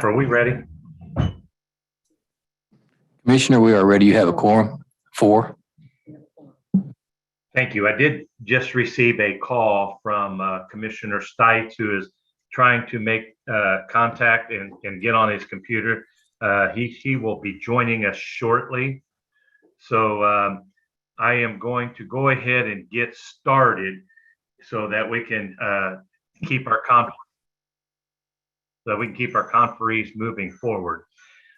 Are we ready? Commissioner, we are ready. You have a quorum. 4. Thank you. I did just receive a call from Commissioner Stites, who is trying to make contact and get on his computer. He will be joining us shortly. So I am going to go ahead and get started so that we can keep our conferees moving forward.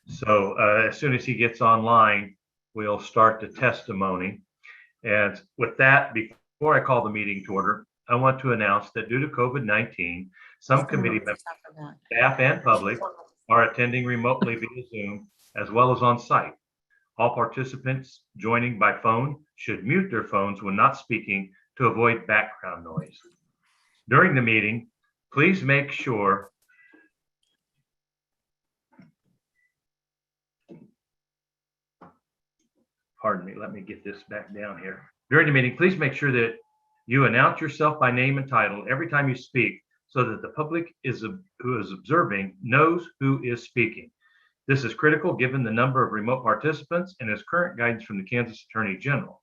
So as soon as he gets online, we'll start the testimony. And with that, before I call the meeting to order, I want to announce that due to COVID-19, some committee members, staff, and public are attending remotely via Zoom as well as on site. All participants joining by phone should mute their phones when not speaking to avoid background noise. During the meeting, please make sure pardon me, let me get this back down here. During the meeting, please make sure that you announce yourself by name and title every time you speak so that the public who is observing knows who is speaking. This is critical given the number of remote participants and is current guidance from the Kansas Attorney General.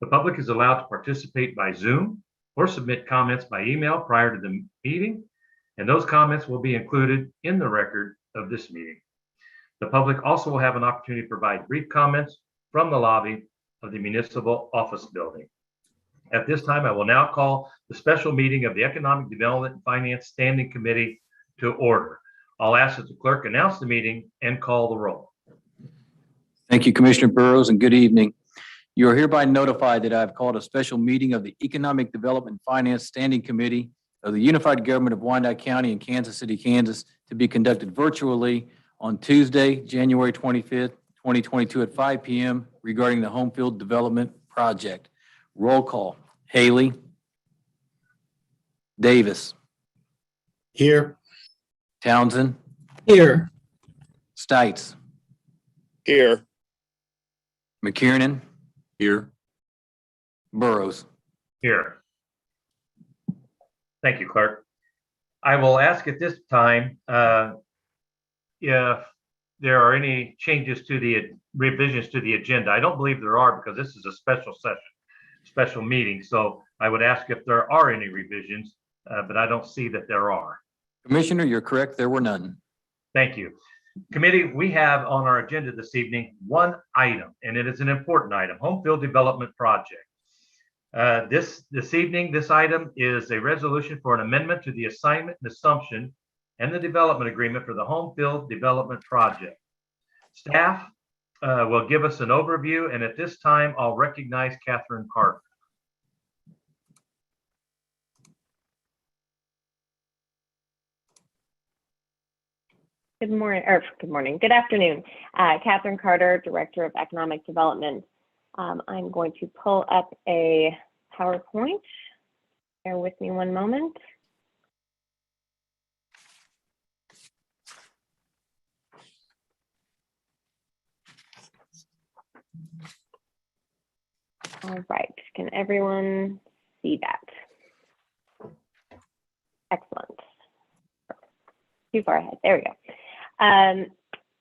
The public is allowed to participate by Zoom or submit comments by email prior to the meeting, and those comments will be included in the record of this meeting. The public also will have an opportunity to provide brief comments from the lobby of the municipal office building. At this time, I will now call the special meeting of the Economic Development and Finance Standing Committee to order. I'll ask that the clerk announce the meeting and call the roll. Thank you, Commissioner Burroughs, and good evening. You are hereby notified that I have called a special meeting of the Economic Development and Finance Standing Committee of the Unified Government of Wyandotte County and Kansas City, Kansas, to be conducted virtually on Tuesday, January 25th, 2022 at 5 p.m. regarding the Homefield Development Project. Roll call. Haley. Davis. Here. Townsend. Here. Stites. Here. McKiernan. Here. Burroughs. Here. Thank you, clerk. I will ask at this time if there are any changes to the revisions to the agenda. I don't believe there are because this is a special session, special meeting. So I would ask if there are any revisions, but I don't see that there are. Commissioner, you're correct. There were none. Thank you. Committee, we have on our agenda this evening one item, and it is an important item, Homefield Development Project. This evening, this item is a resolution for an amendment to the assignment and assumption and the development agreement for the Homefield Development Project. Staff will give us an overview, and at this time, I'll recognize Catherine Carter. Good morning, good afternoon. Catherine Carter, Director of Economic Development. I'm going to pull up a PowerPoint. Bear with me one moment. All right, can everyone see that? Excellent. Too far ahead, there we go.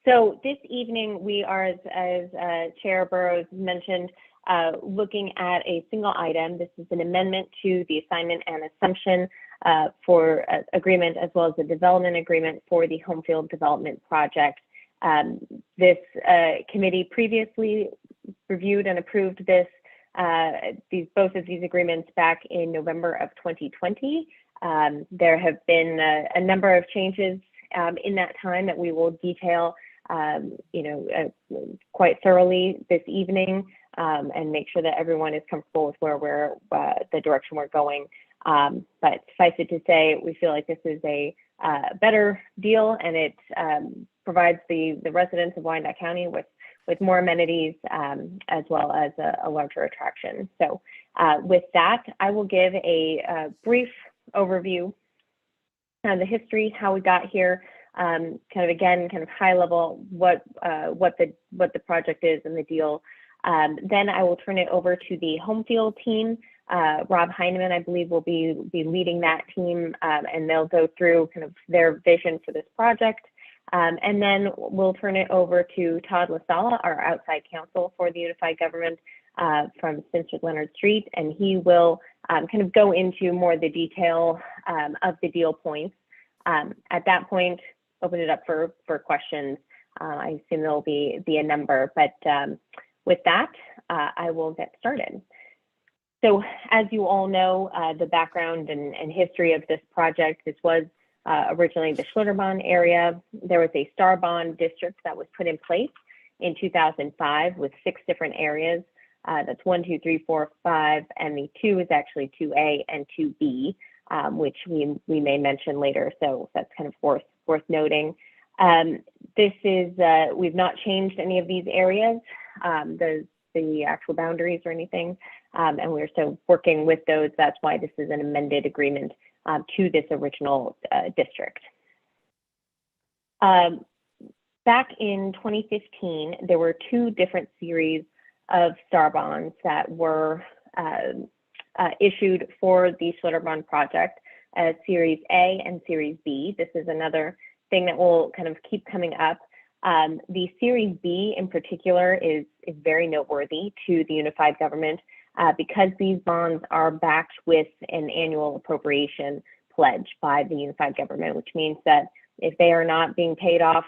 So this evening we are, as Chair Burroughs mentioned, looking at a single item. This is an amendment to the assignment and assumption for agreement as well as the development agreement for the Homefield Development Project. This committee previously reviewed and approved both of these agreements back in November of 2020. There have been a number of changes in that time that we will detail quite thoroughly this evening and make sure that everyone is comfortable with where the direction we're going. But suffice it to say, we feel like this is a better deal, and it provides the residents of Wyandotte County with more amenities as well as a larger attraction. So with that, I will give a brief overview of the history, how we got here, kind of high level what the project is and the deal. Then I will turn it over to the Homefield team. Rob Heineman, I believe, will be leading that team, and they'll go through kind of their vision for this project. And then we'll turn it over to Todd LaSala, our outside counsel for the Unified Government from Spencer Leonard Street, and he will kind of go into more of the detail of the deal points. At that point, open it up for questions. I assume there'll be a number, but with that, I will get started. So as you all know, the background and history of this project, this was originally the Schlitterbahn area. There was a Star Bond district that was put in place in 2005 with 6 different areas. That's 1, 2, 3, 4, 5, and the 2 is actually 2A and 2B, which we may mention later. So that's kind of worth noting. This is we've not changed any of these areas, the actual boundaries or anything, and we're still working with those. That's why this is an amended agreement to this original district. Back in 2015, there were 2 different series of Star Bonds that were issued for the Schlitterbahn project, Series A and Series B. This is another thing that will kind of keep coming up. The Series B in particular is very noteworthy to the Unified Government because these bonds are backed with an annual appropriation pledge by the Unified Government, which means that if they are not being paid off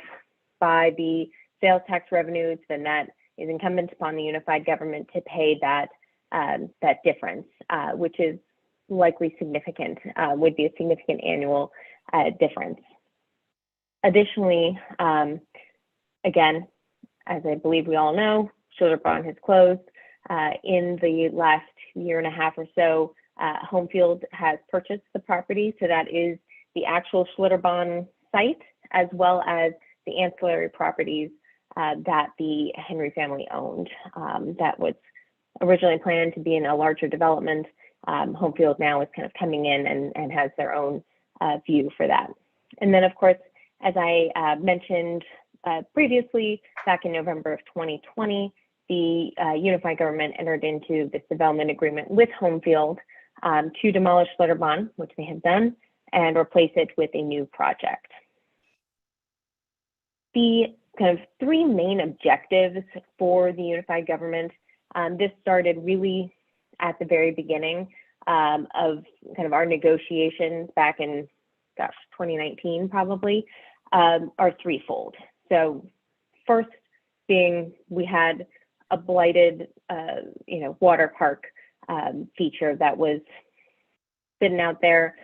by the sales tax revenues, then that is incumbent upon the Unified Government to pay that difference, which is likely significant, would be a significant annual difference. Additionally, again, as I believe we all know, Schlitterbahn has closed. In the last year and a half or so, Homefield has purchased the property. So that is the actual Schlitterbahn site, as well as the ancillary properties that the Henry family owned. That was originally planned to be in a larger development. Homefield now is kind of coming in and has their own view for that. And then, of course, as I mentioned previously, back in November of 2020, the Unified Government entered into this development agreement with Homefield to demolish Schlitterbahn, which they have done, and replace it with a new project. The kind of 3 main objectives for the Unified Government, this started really at the very beginning of kind of our negotiations back in, 2019 probably, are threefold. So first being we had a blighted, water park feature that was sitting out there.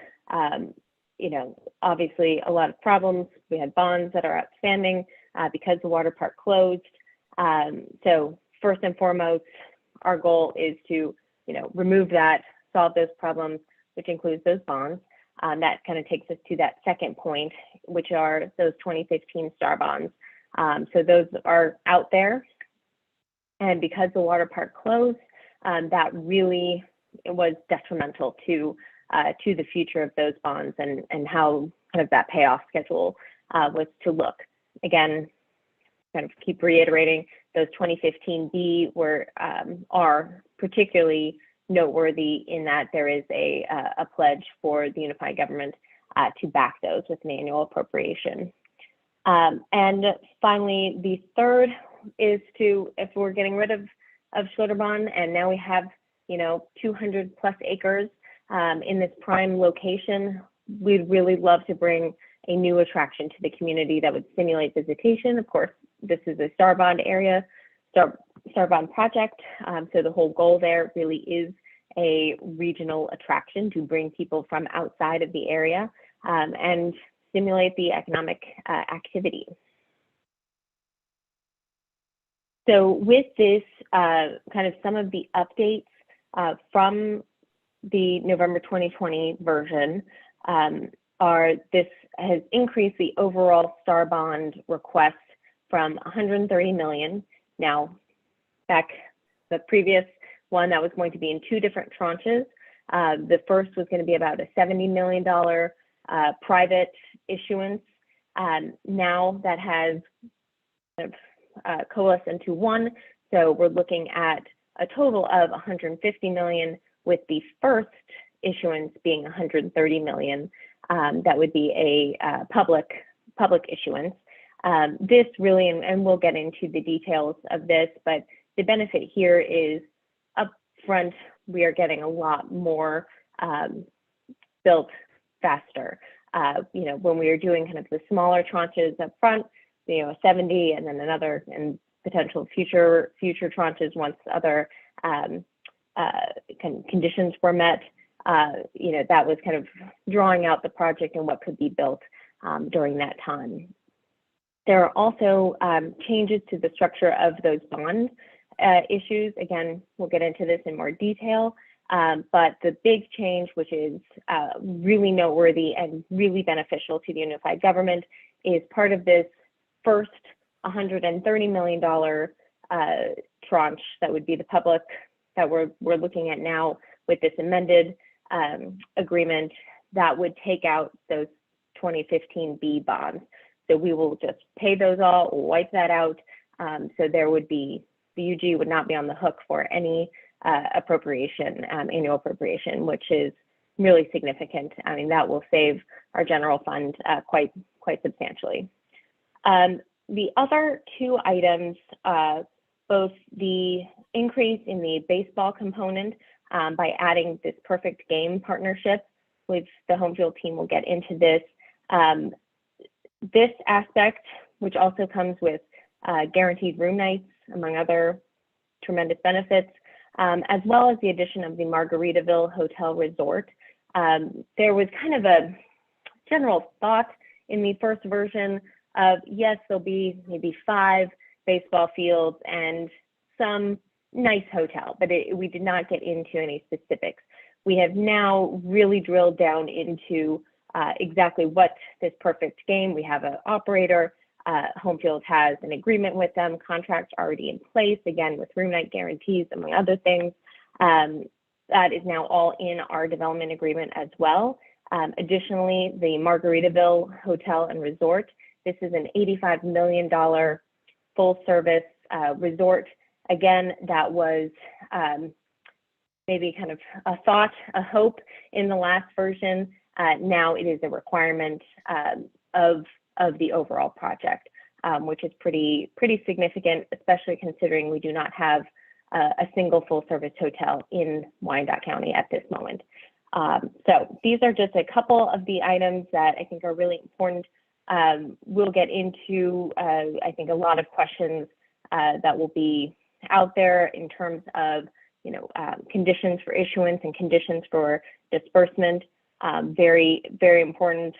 Obviously a lot of problems. We had bonds that are outstanding because the water park closed. So first and foremost, our goal is to, remove that, solve those problems, which includes those bonds. That kind of takes us to that second point, which are those 2015 Star Bonds. So those are out there. And because the water park closed, that really was detrimental to the future of those bonds and how kind of that payoff schedule was to look. Again, kind of keep reiterating, those 2015B are particularly noteworthy in that there is a pledge for the Unified Government to back those with an annual appropriation. And finally, the third is to, if we're getting rid of Schlitterbahn and now we have, 200 plus acres in this prime location, we'd really love to bring a new attraction to the community that would stimulate visitation. Of course, this is a Star Bond area, Star Bond project. So the whole goal there really is a regional attraction to bring people from outside of the area and stimulate the economic activity. So with this, kind of some of the updates from the November 2020 version this has increased the overall Star Bond request from 130 million. Now, back the previous one that was going to be in 2 different tranches. The first was going to be about a $70 million private issuance. Now that has kind of coalesced into one. So we're looking at a total of 150 million, with the first issuance being 130 million. That would be a public issuance. This really, and we'll get into the details of this, but the benefit here is upfront, we are getting a lot more built faster. When we are doing kind of the smaller tranches up front, 70 and then another and potential future tranches once other conditions were met, that was kind of drawing out the project and what could be built during that time. There are also changes to the structure of those bond issues. Again, we'll get into this in more detail, but the big change, which is really noteworthy and really beneficial to the unified government, is part of this first $130 million tranche that would be the public that we're looking at now with this amended agreement that would take out those 2015B bonds. So we will just pay those all, wipe that out. So there would be, the UG would not be on the hook for any appropriation, annual appropriation, which is really significant. I mean, that will save our general fund quite substantially. The other two items, both the increase in the baseball component by adding this perfect game partnership with the Homefield team, we'll get into this. This aspect, which also comes with guaranteed room nights, among other tremendous benefits, as well as the addition of the Margaritaville Hotel Resort. There was kind of a general thought in the first version of, yes, there'll be maybe 5 baseball fields and some nice hotel, but we did not get into any specifics. We have now really drilled down into exactly what this perfect game. We have an operator. Homefield has an agreement with them, contracts already in place, again, with room night guarantees, among other things. That is now all in our development agreement as well. Additionally, the Margaritaville Hotel and Resort, this is an $85 million full service resort. Again, that was maybe kind of a thought, a hope in the last version. Now it is a requirement of the overall project, which is pretty significant, especially considering we do not have a single full service hotel in Wyandotte County at this moment. So these are just a couple of the items that I think are really important. We'll get into, I think, a lot of questions that will be out there in terms of, conditions for issuance and conditions for disbursement. Very, very important.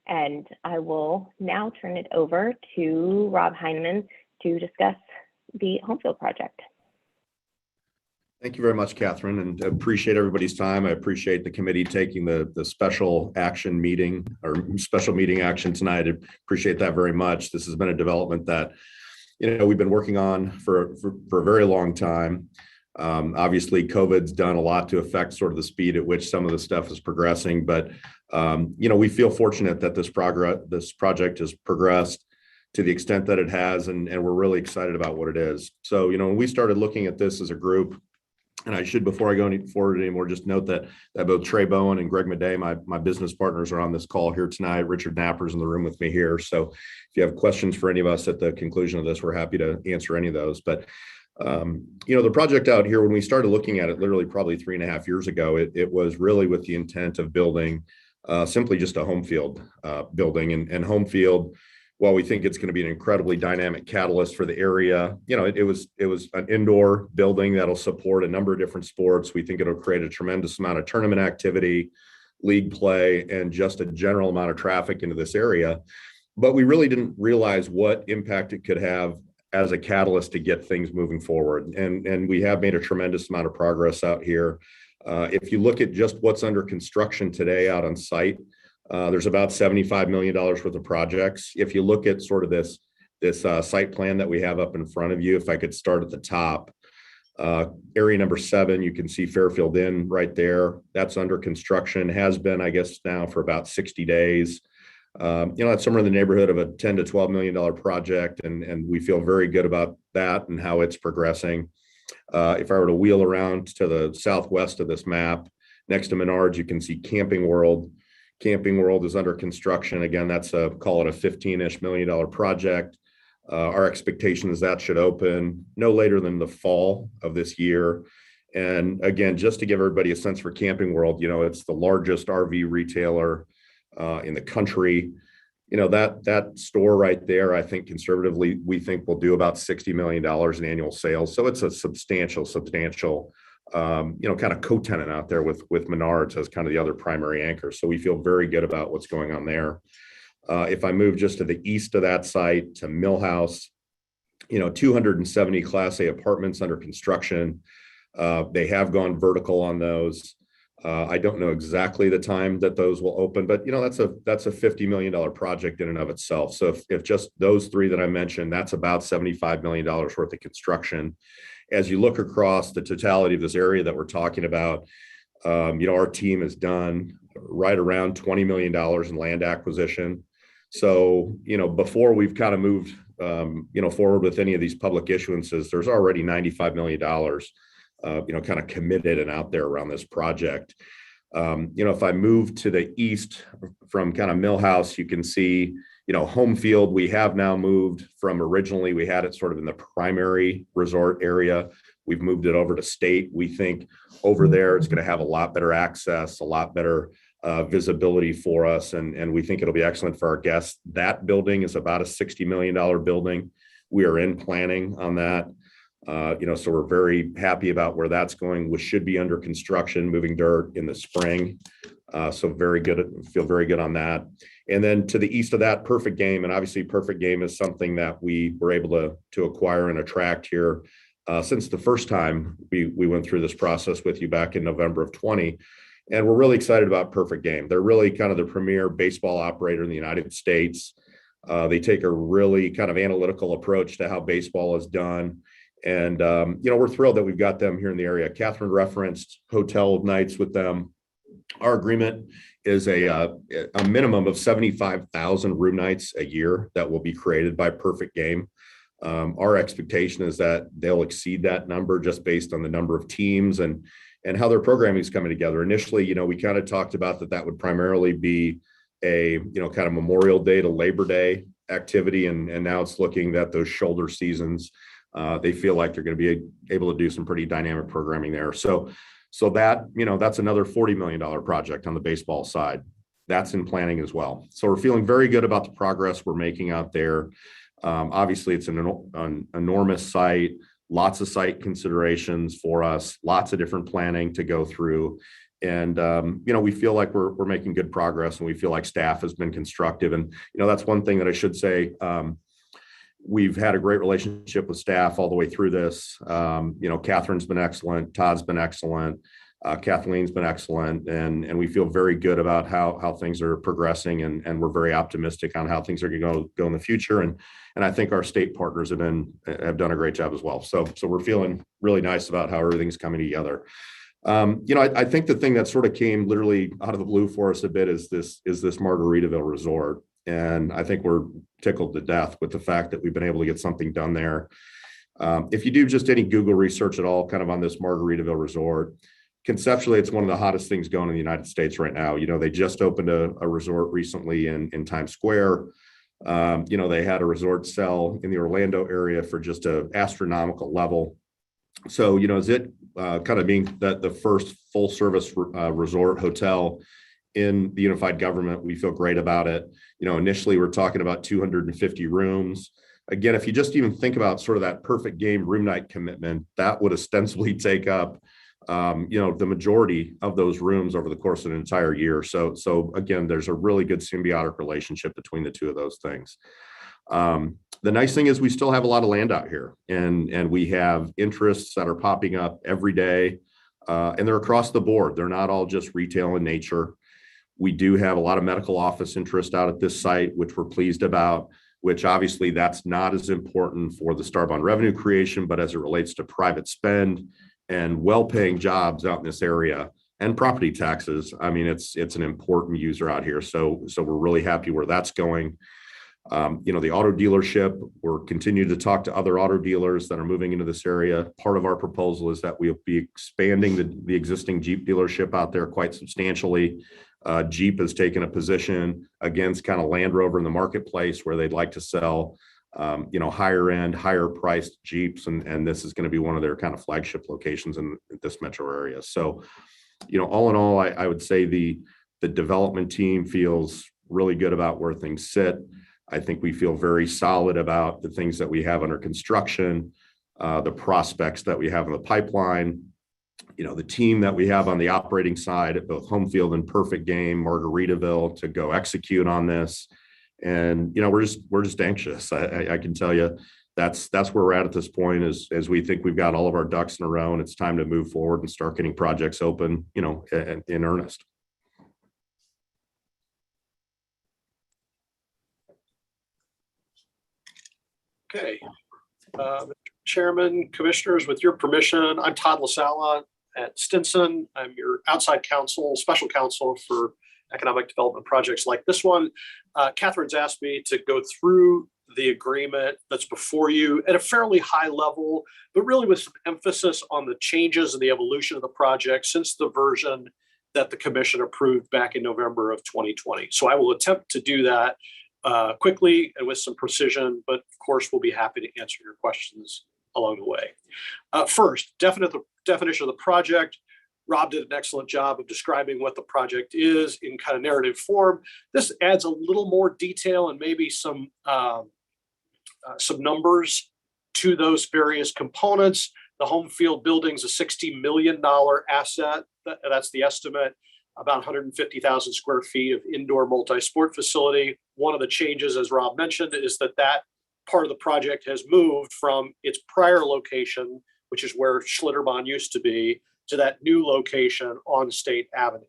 And I will now turn it over to Rob Heineman to discuss the Homefield project. Thank you very much, Catherine, and appreciate everybody's time. I appreciate the committee taking the special action meeting or special meeting action tonight. I appreciate that very much. This has been a development that, we've been working on for a very long time. Obviously, COVID's done a lot to affect sort of the speed at which some of the stuff is progressing, but we feel fortunate that this project has progressed to the extent that it has, and we're really excited about what it is. So, when we started looking at this as a group, and I should, before I go any forward anymore, just note that both Trey Bowen and Greg Madej, my business partners, are on this call here tonight. Richard Knapper's in the room with me here. So if you have questions for any of us at the conclusion of this, we're happy to answer any of those. But the project out here, when we started looking at it, literally probably 3.5 years ago, it was really with the intent of building simply just a Homefield building. And Homefield, while we think it's going to be an incredibly dynamic catalyst for the area, it was an indoor building that'll support a number of different sports. We think it'll create a tremendous amount of tournament activity, league play, and just a general amount of traffic into this area. But we really didn't realize what impact it could have as a catalyst to get things moving forward. And we have made a tremendous amount of progress out here. If you look at just what's under construction today out on site, there's about $75 million worth of projects. If you look at sort of this site plan that we have up in front of you, if I could start at the top, area number 7, you can see Fairfield Inn right there. That's under construction, has been, I guess, now for about 60 days. That's somewhere in the neighborhood of a $10 to $12 million project, and we feel very good about that and how it's progressing. If I were to wheel around to the southwest of this map, next to Menards, you can see Camping World. Camping World is under construction. Again, that's call it a $15-ish million project. Our expectation is that should open no later than the fall of this year. And again, just to give everybody a sense for Camping World, it's the largest RV retailer in the country. That store right there, I think conservatively, we think will do about $60 million in annual sales. So it's a substantial, kind of co-tenant out there with Menards as kind of the other primary anchor. So we feel very good about what's going on there. If I move just to the east of that site to Millhouse, 270 Class A apartments under construction. They have gone vertical on those. I don't know exactly the time that those will open, but that's a $50 million project in and of itself. So if just those three that I mentioned, that's about $75 million worth of construction. As you look across the totality of this area that we're talking about, our team has done right around $20 million in land acquisition. So, before we've kind of moved, forward with any of these public issuances, there's already $95 million kind of committed and out there around this project. If I move to the east from kind of Millhouse, you can see, Homefield, we have now moved from originally, we had it sort of in the primary resort area. We've moved it over to State. We think over there, it's going to have a lot better access, a lot better visibility for us. And we think it'll be excellent for our guests. That building is about a $60 million building. We are in planning on that. So we're very happy about where that's going. We should be under construction, moving dirt in the spring. So very good, feel very good on that. And then to the east of that, Perfect Game. And obviously Perfect Game is something that we were able to acquire and attract here since the first time we went through this process with you back in November of 20. And we're really excited about Perfect Game. They're really kind of the premier baseball operator in the United States. They take a really kind of analytical approach to how baseball is done. And, we're thrilled that we've got them here in the area. Catherine referenced hotel nights with them. Our agreement is a minimum of 75,000 room nights a year that will be created by Perfect Game. Our expectation is that they'll exceed that number just based on the number of teams and how their programming is coming together. Initially, we kind of talked about that would primarily be a, kind of Memorial Day to Labor Day activity. And now it's looking at those shoulder seasons. They feel like they're going to be able to do some pretty dynamic programming there. So that, that's another $40 million project on the baseball side. That's in planning as well. So we're feeling very good about the progress we're making out there. Obviously, it's an enormous site, lots of site considerations for us, lots of different planning to go through. And, we feel like we're making good progress, and we feel like staff has been constructive. And, that's one thing that I should say. We've had a great relationship with staff all the way through this. Catherine's been excellent. Todd's been excellent. Kathleen's been excellent. And we feel very good about how things are progressing. And we're very optimistic on how things are going to go in the future. And I think our state partners have done a great job as well. So we're feeling really nice about how everything's coming together. I think the thing that sort of came literally out of the blue for us a bit is this Margaritaville Resort. And I think we're tickled to death with the fact that we've been able to get something done there. If you do just any Google research at all kind of on this Margaritaville Resort, conceptually, it's one of the hottest things going in the United States right now. They just opened a resort recently in Times Square. They had a resort sell in the Orlando area for just an astronomical level. So, is it kind of being the first full service resort hotel in the unified government? We feel great about it. Initially we're talking about 250 rooms. Again, if you just even think about sort of that Perfect Game room night commitment, that would ostensibly take up, the majority of those rooms over the course of an entire year. So again, there's a really good symbiotic relationship between the two of those things. The nice thing is we still have a lot of land out here, and we have interests that are popping up every day, and they're across the board. They're not all just retail in nature. We do have a lot of medical office interest out at this site, which we're pleased about, which obviously that's not as important for the Starbond revenue creation, but as it relates to private spend and well-paying jobs out in this area and property taxes, I mean, it's an important user out here. So we're really happy where that's going. The auto dealership, we're continuing to talk to other auto dealers that are moving into this area. Part of our proposal is that we'll be expanding the existing Jeep dealership out there quite substantially. Jeep has taken a position against kind of Land Rover in the marketplace where they'd like to sell, higher end, higher priced Jeeps. And this is going to be one of their kind of flagship locations in this metro area. So, all in all, I would say the development team feels really good about where things sit. I think we feel very solid about the things that we have under construction, the prospects that we have in the pipeline, the team that we have on the operating side at both Homefield and Perfect Game, Margaritaville, to go execute on this. And, we're just anxious. I can tell you that's where we're at this point as we think we've got all of our ducks in a row and it's time to move forward and start getting projects open, in earnest. Okay. Mr. Chairman, Commissioners, with your permission, I'm Todd LaSala at Stinson. I'm your outside counsel, special counsel for economic development projects like this one. Catherine's asked me to go through the agreement that's before you at a fairly high level, but really with some emphasis on the changes and the evolution of the project since the version that the commission approved back in November of 2020. So I will attempt to do that quickly and with some precision, but of course, we'll be happy to answer your questions along the way. First, definition of the project. Rob did an excellent job of describing what the project is in kind of narrative form. This adds a little more detail and maybe some numbers to those various components. The Homefield building's a $60 million asset. That's the estimate. About 150,000 square feet of indoor multi-sport facility. One of the changes, as Rob mentioned, is that part of the project has moved from its prior location, which is where Schlitterbahn used to be, to that new location on State Avenue.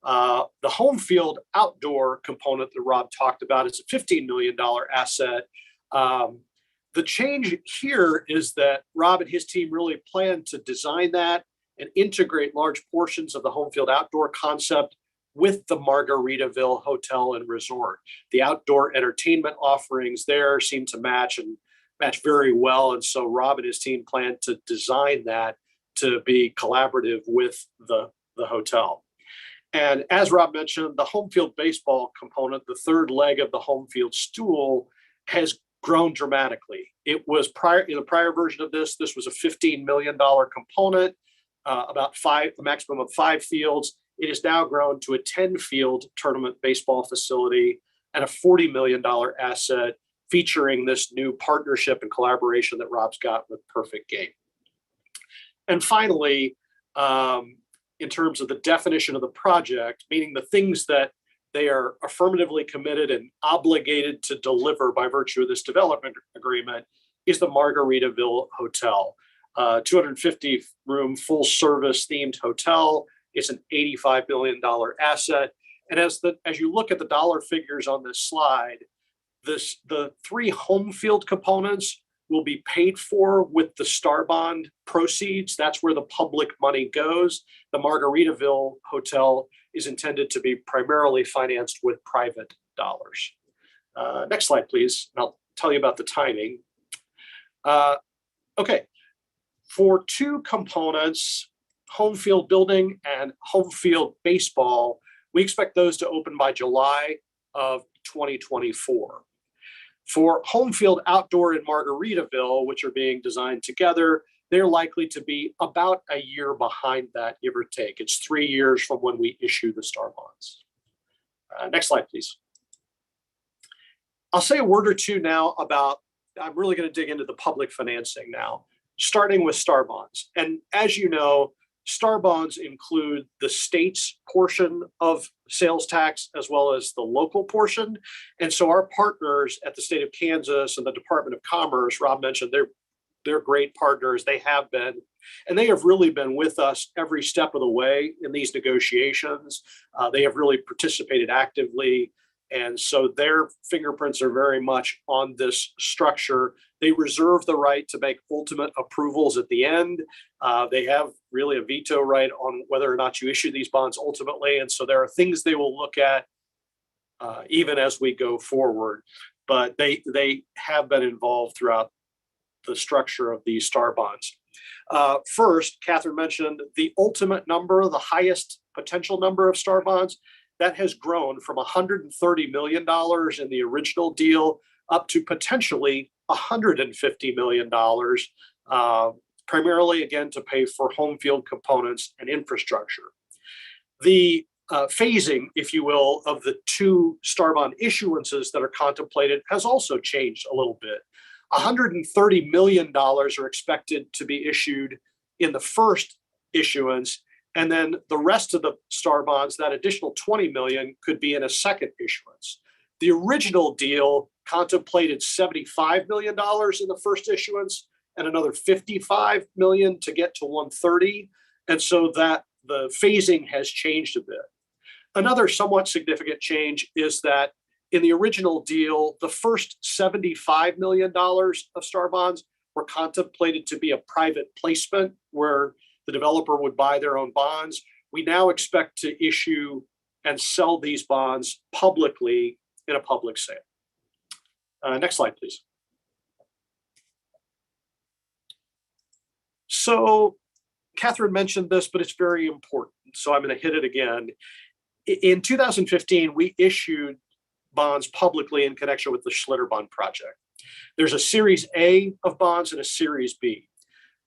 The Homefield outdoor component that Rob talked about is a $15 million asset. The change here is that Rob and his team really plan to design that and integrate large portions of the Homefield outdoor concept with the Margaritaville Hotel and Resort. The outdoor entertainment offerings there seem to match very well. And so Rob and his team plan to design that to be collaborative with the hotel. And as Rob mentioned, the Homefield baseball component, the third leg of the Homefield stool, has grown dramatically. It was in the prior version of this was a $15 million component, a maximum of 5 fields. It has now grown to a 10-field tournament baseball facility and a $40 million asset featuring this new partnership and collaboration that Rob's got with Perfect Game. And finally, in terms of the definition of the project, meaning the things that they are affirmatively committed and obligated to deliver by virtue of this development agreement, is the Margaritaville Hotel. 250-room full-service themed hotel. It's an $85 million asset. And as you look at the dollar figures on this slide, the 3 Homefield components will be paid for with the Star Bond proceeds. That's where the public money goes. The Margaritaville Hotel is intended to be primarily financed with private dollars. Next slide, please. And I'll tell you about the timing. Okay. For 2 components, Homefield building and Homefield baseball, we expect those to open by July of 2024. For Homefield outdoor and Margaritaville, which are being designed together, they're likely to be about a year behind that, give or take. It's 3 years from when we issue the Star Bonds. Next slide, please. I'll say a word or two now about, I'm really going to dig into the public financing now, starting with Star Bonds. And as you know, Star Bonds include the state's portion of sales tax as well as the local portion. And so our partners at the state of Kansas and the Department of Commerce, Rob mentioned, they're great partners. They have been, and they have really been with us every step of the way in these negotiations. They have really participated actively. And so their fingerprints are very much on this structure. They reserve the right to make ultimate approvals at the end. They have really a veto right on whether or not you issue these bonds ultimately. And so there are things they will look at even as we go forward. But they have been involved throughout the structure of these Star Bonds. First, Catherine mentioned the ultimate number, the highest potential number of Star Bonds. that has grown from $130 million in the original deal up to potentially $150 million, primarily again to pay for Homefield components and infrastructure. The phasing, if you will, of the two star bond issuances that are contemplated has also changed a little bit. $130 million are expected to be issued in the first issuance, and then the rest of the star bonds, that additional 20 million, could be in a second issuance. The original deal contemplated $75 million in the first issuance and another 55 million to get to 130. And so that the phasing has changed a bit. Another somewhat significant change is that in the original deal, the first $75 million of star bonds were contemplated to be a private placement where the developer would buy their own bonds. We now expect to issue and sell these bonds publicly in a public sale. Next slide, please. So Catherine mentioned this, but it's very important. So I'm going to hit it again. In 2015, we issued bonds publicly in connection with the Schlitterbahn project. There's a Series A of bonds and a Series B.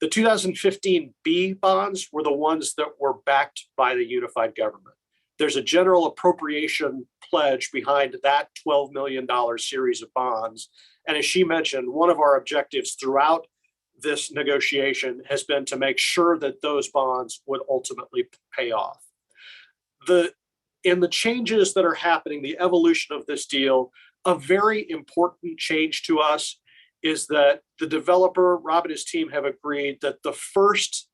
The 2015 B bonds were the ones that were backed by the unified government. There's a general appropriation pledge behind that $12 million series of bonds. And as she mentioned, one of our objectives throughout this negotiation has been to make sure that those bonds would ultimately pay off. In the changes that are happening, the evolution of this deal, a very important change to us is that the developer, Rob and his team, have agreed that the first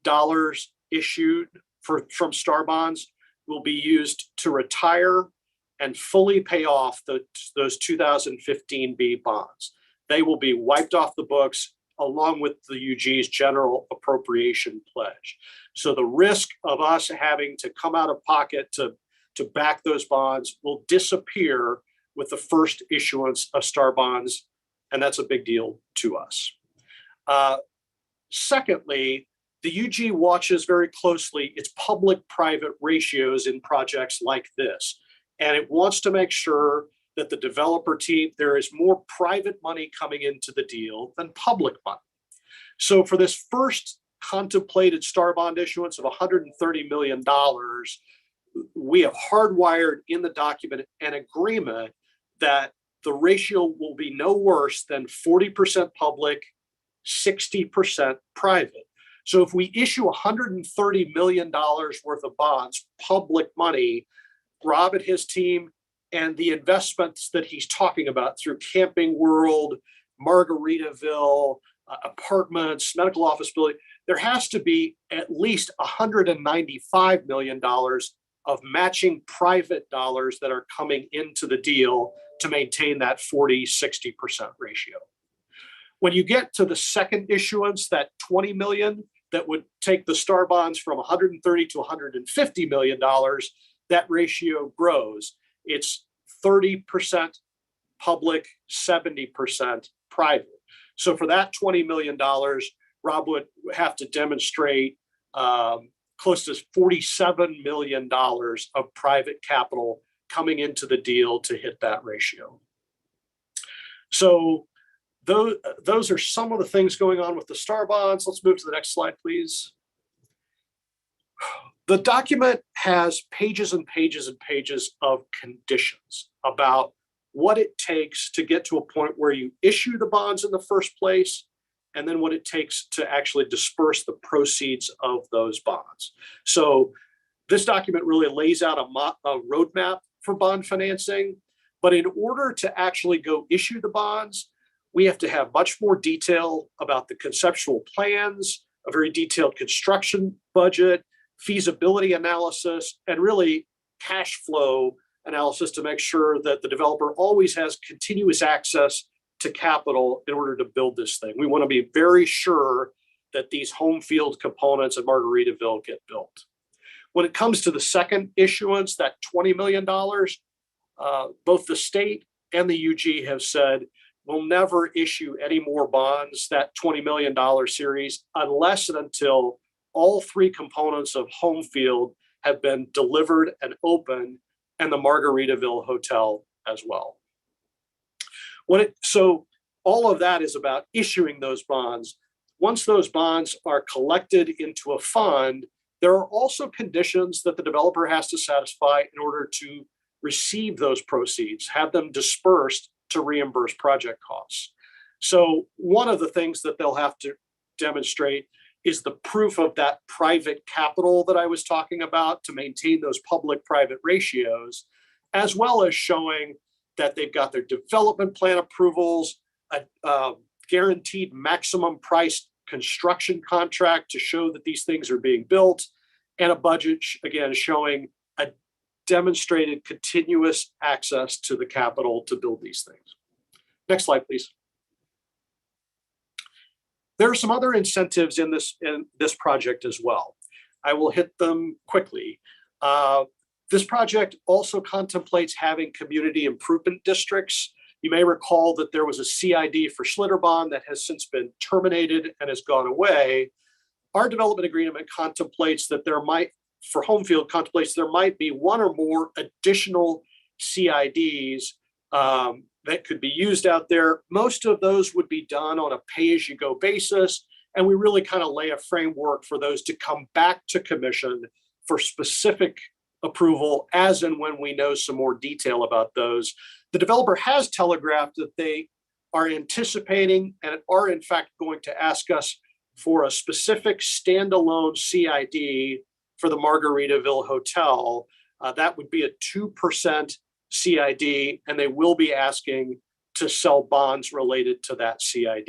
dollars issued from star bonds will be used to retire and fully pay off those 2015 B bonds. They will be wiped off the books along with the UG's general appropriation pledge. So the risk of us having to come out of pocket to back those bonds will disappear with the first issuance of star bonds, and that's a big deal to us. Secondly, the UG watches very closely its public-private ratios in projects like this, and it wants to make sure that the developer team, there is more private money coming into the deal than public money. So for this first contemplated star bond issuance of $130 million, we have hardwired in the document an agreement that the ratio will be no worse than 40% public, 60% private. So if we issue $130 million worth of bonds, public money, Rob and his team and the investments that he's talking about through Camping World, Margaritaville, apartments, medical office building, there has to be at least $195 million of matching private dollars that are coming into the deal to maintain that 40-60% ratio. When you get to the second issuance, that 20 million that would take the star bonds from 130 to $150 million, that ratio grows. It's 30% public, 70% private. So for that $20 million, Rob would have to demonstrate close to $47 million of private capital coming into the deal to hit that ratio. So those are some of the things going on with the star bonds. Let's move to the next slide, please. The document has pages and pages and pages of conditions about what it takes to get to a point where you issue the bonds in the first place, and then what it takes to actually disperse the proceeds of those bonds. So this document really lays out a roadmap for bond financing, but in order to actually go issue the bonds, we have to have much more detail about the conceptual plans, a very detailed construction budget, feasibility analysis, and really cash flow analysis to make sure that the developer always has continuous access to capital in order to build this thing. We want to be very sure that these Homefield components at Margaritaville get built. When it comes to the second issuance, that $20 million, both the state and the UG have said we'll never issue any more bonds, that $20 million series, unless and until all three components of Homefield have been delivered and open, and the Margaritaville Hotel as well. So all of that is about issuing those bonds. Once those bonds are collected into a fund, there are also conditions that the developer has to satisfy in order to receive those proceeds, have them dispersed to reimburse project costs. So one of the things that they'll have to demonstrate is the proof of that private capital that I was talking about to maintain those public-private ratios, as well as showing that they've got their development plan approvals, a guaranteed maximum price construction contract to show that these things are being built, and a budget, again, showing a demonstrated continuous access to the capital to build these things. Next slide, please. There are some other incentives in this project as well. I will hit them quickly. This project also contemplates having community improvement districts. You may recall that there was a CID for Schlitterbahn that has since been terminated and has gone away. Our development agreement contemplates that for Homefield, contemplates there might be one or more additional CIDs that could be used out there. Most of those would be done on a pay-as-you-go basis, and we really kind of lay a framework for those to come back to commission for specific approval as and when we know some more detail about those. The developer has telegraphed that they are anticipating and are in fact going to ask us for a specific standalone CID for the Margaritaville Hotel. That would be a 2% CID, and they will be asking to sell bonds related to that CID.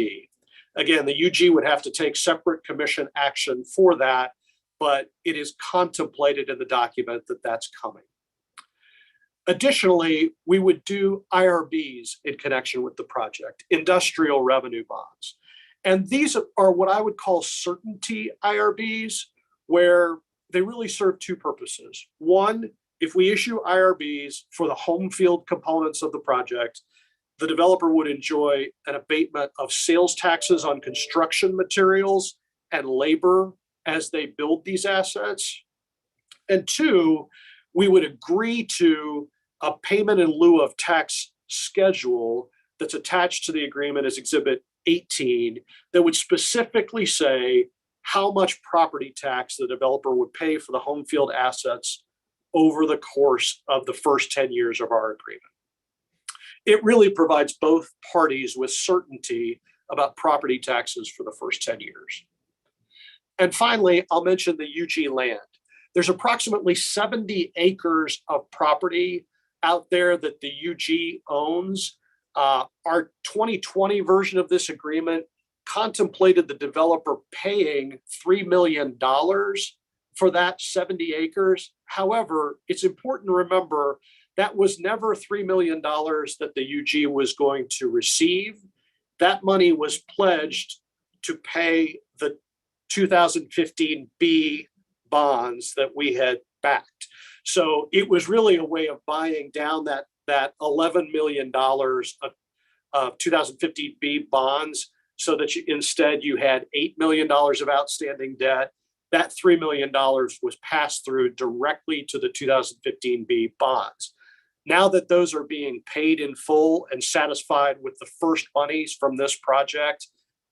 Again, the UG would have to take separate commission action for that, but it is contemplated in the document that that's coming. Additionally, we would do IRBs in connection with the project, industrial revenue bonds. And these are what I would call certainty IRBs, where they really serve two purposes. One, if we issue IRBs for the Homefield components of the project, the developer would enjoy an abatement of sales taxes on construction materials and labor as they build these assets. And two, we would agree to a payment in lieu of tax schedule that's attached to the agreement as Exhibit 18 that would specifically say how much property tax the developer would pay for the Homefield assets over the course of the first 10 years of our agreement. It really provides both parties with certainty about property taxes for the first 10 years. And finally, I'll mention the UG land. There's approximately 70 acres of property out there that the UG owns. Our 2020 version of this agreement contemplated the developer paying $3 million for that 70 acres. However, it's important to remember that was never $3 million that the UG was going to receive. That money was pledged to pay the 2015 B bonds that we had backed. So it was really a way of buying down that $11 million of 2015 B bonds so that instead you had $8 million of outstanding debt. That $3 million was passed through directly to the 2015 B bonds. Now that those are being paid in full and satisfied with the first monies from this project,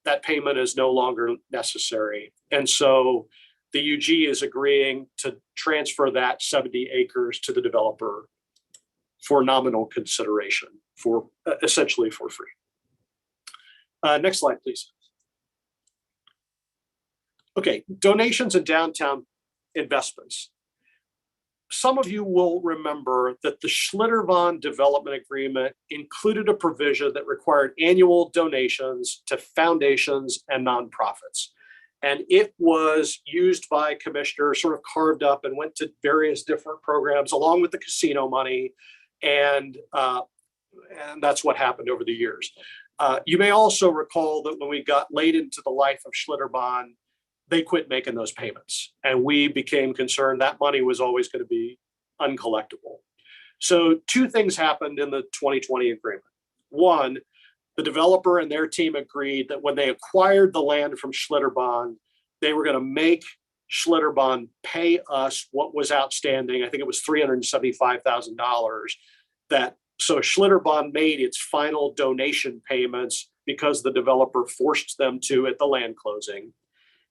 that payment is no longer necessary. And so the UG is agreeing to transfer that 70 acres to the developer for nominal consideration, for essentially for free. Next slide, please. Okay, donations and downtown investments. Some of you will remember that the Schlitterbahn development agreement included a provision that required annual donations to foundations and nonprofits. And it was used by commissioners, sort of carved up and went to various different programs along with the casino money. And that's what happened over the years. You may also recall that when we got late into the life of Schlitterbahn, they quit making those payments. And we became concerned that money was always going to be uncollectible. So two things happened in the 2020 agreement. One, the developer and their team agreed that when they acquired the land from Schlitterbahn, they were going to make Schlitterbahn pay us what was outstanding. I think it was $375,000. So Schlitterbahn made its final donation payments because the developer forced them to at the land closing.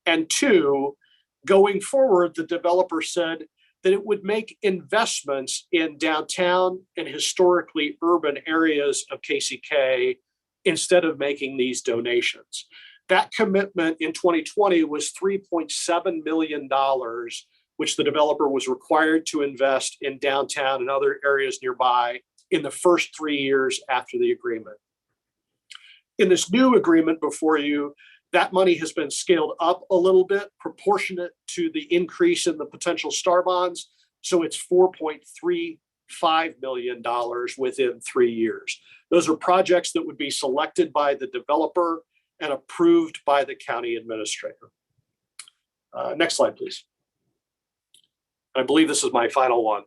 And two, going forward, the developer said that it would make investments in downtown and historically urban areas of KCK instead of making these donations. That commitment in 2020 was $3.7 million, which the developer was required to invest in downtown and other areas nearby in the first 3 years after the agreement. In this new agreement before you, that money has been scaled up a little bit, proportionate to the increase in the potential star bonds. So it's $4.35 million within 3 years. Those are projects that would be selected by the developer and approved by the county administrator. Next slide, please. I believe this is my final one.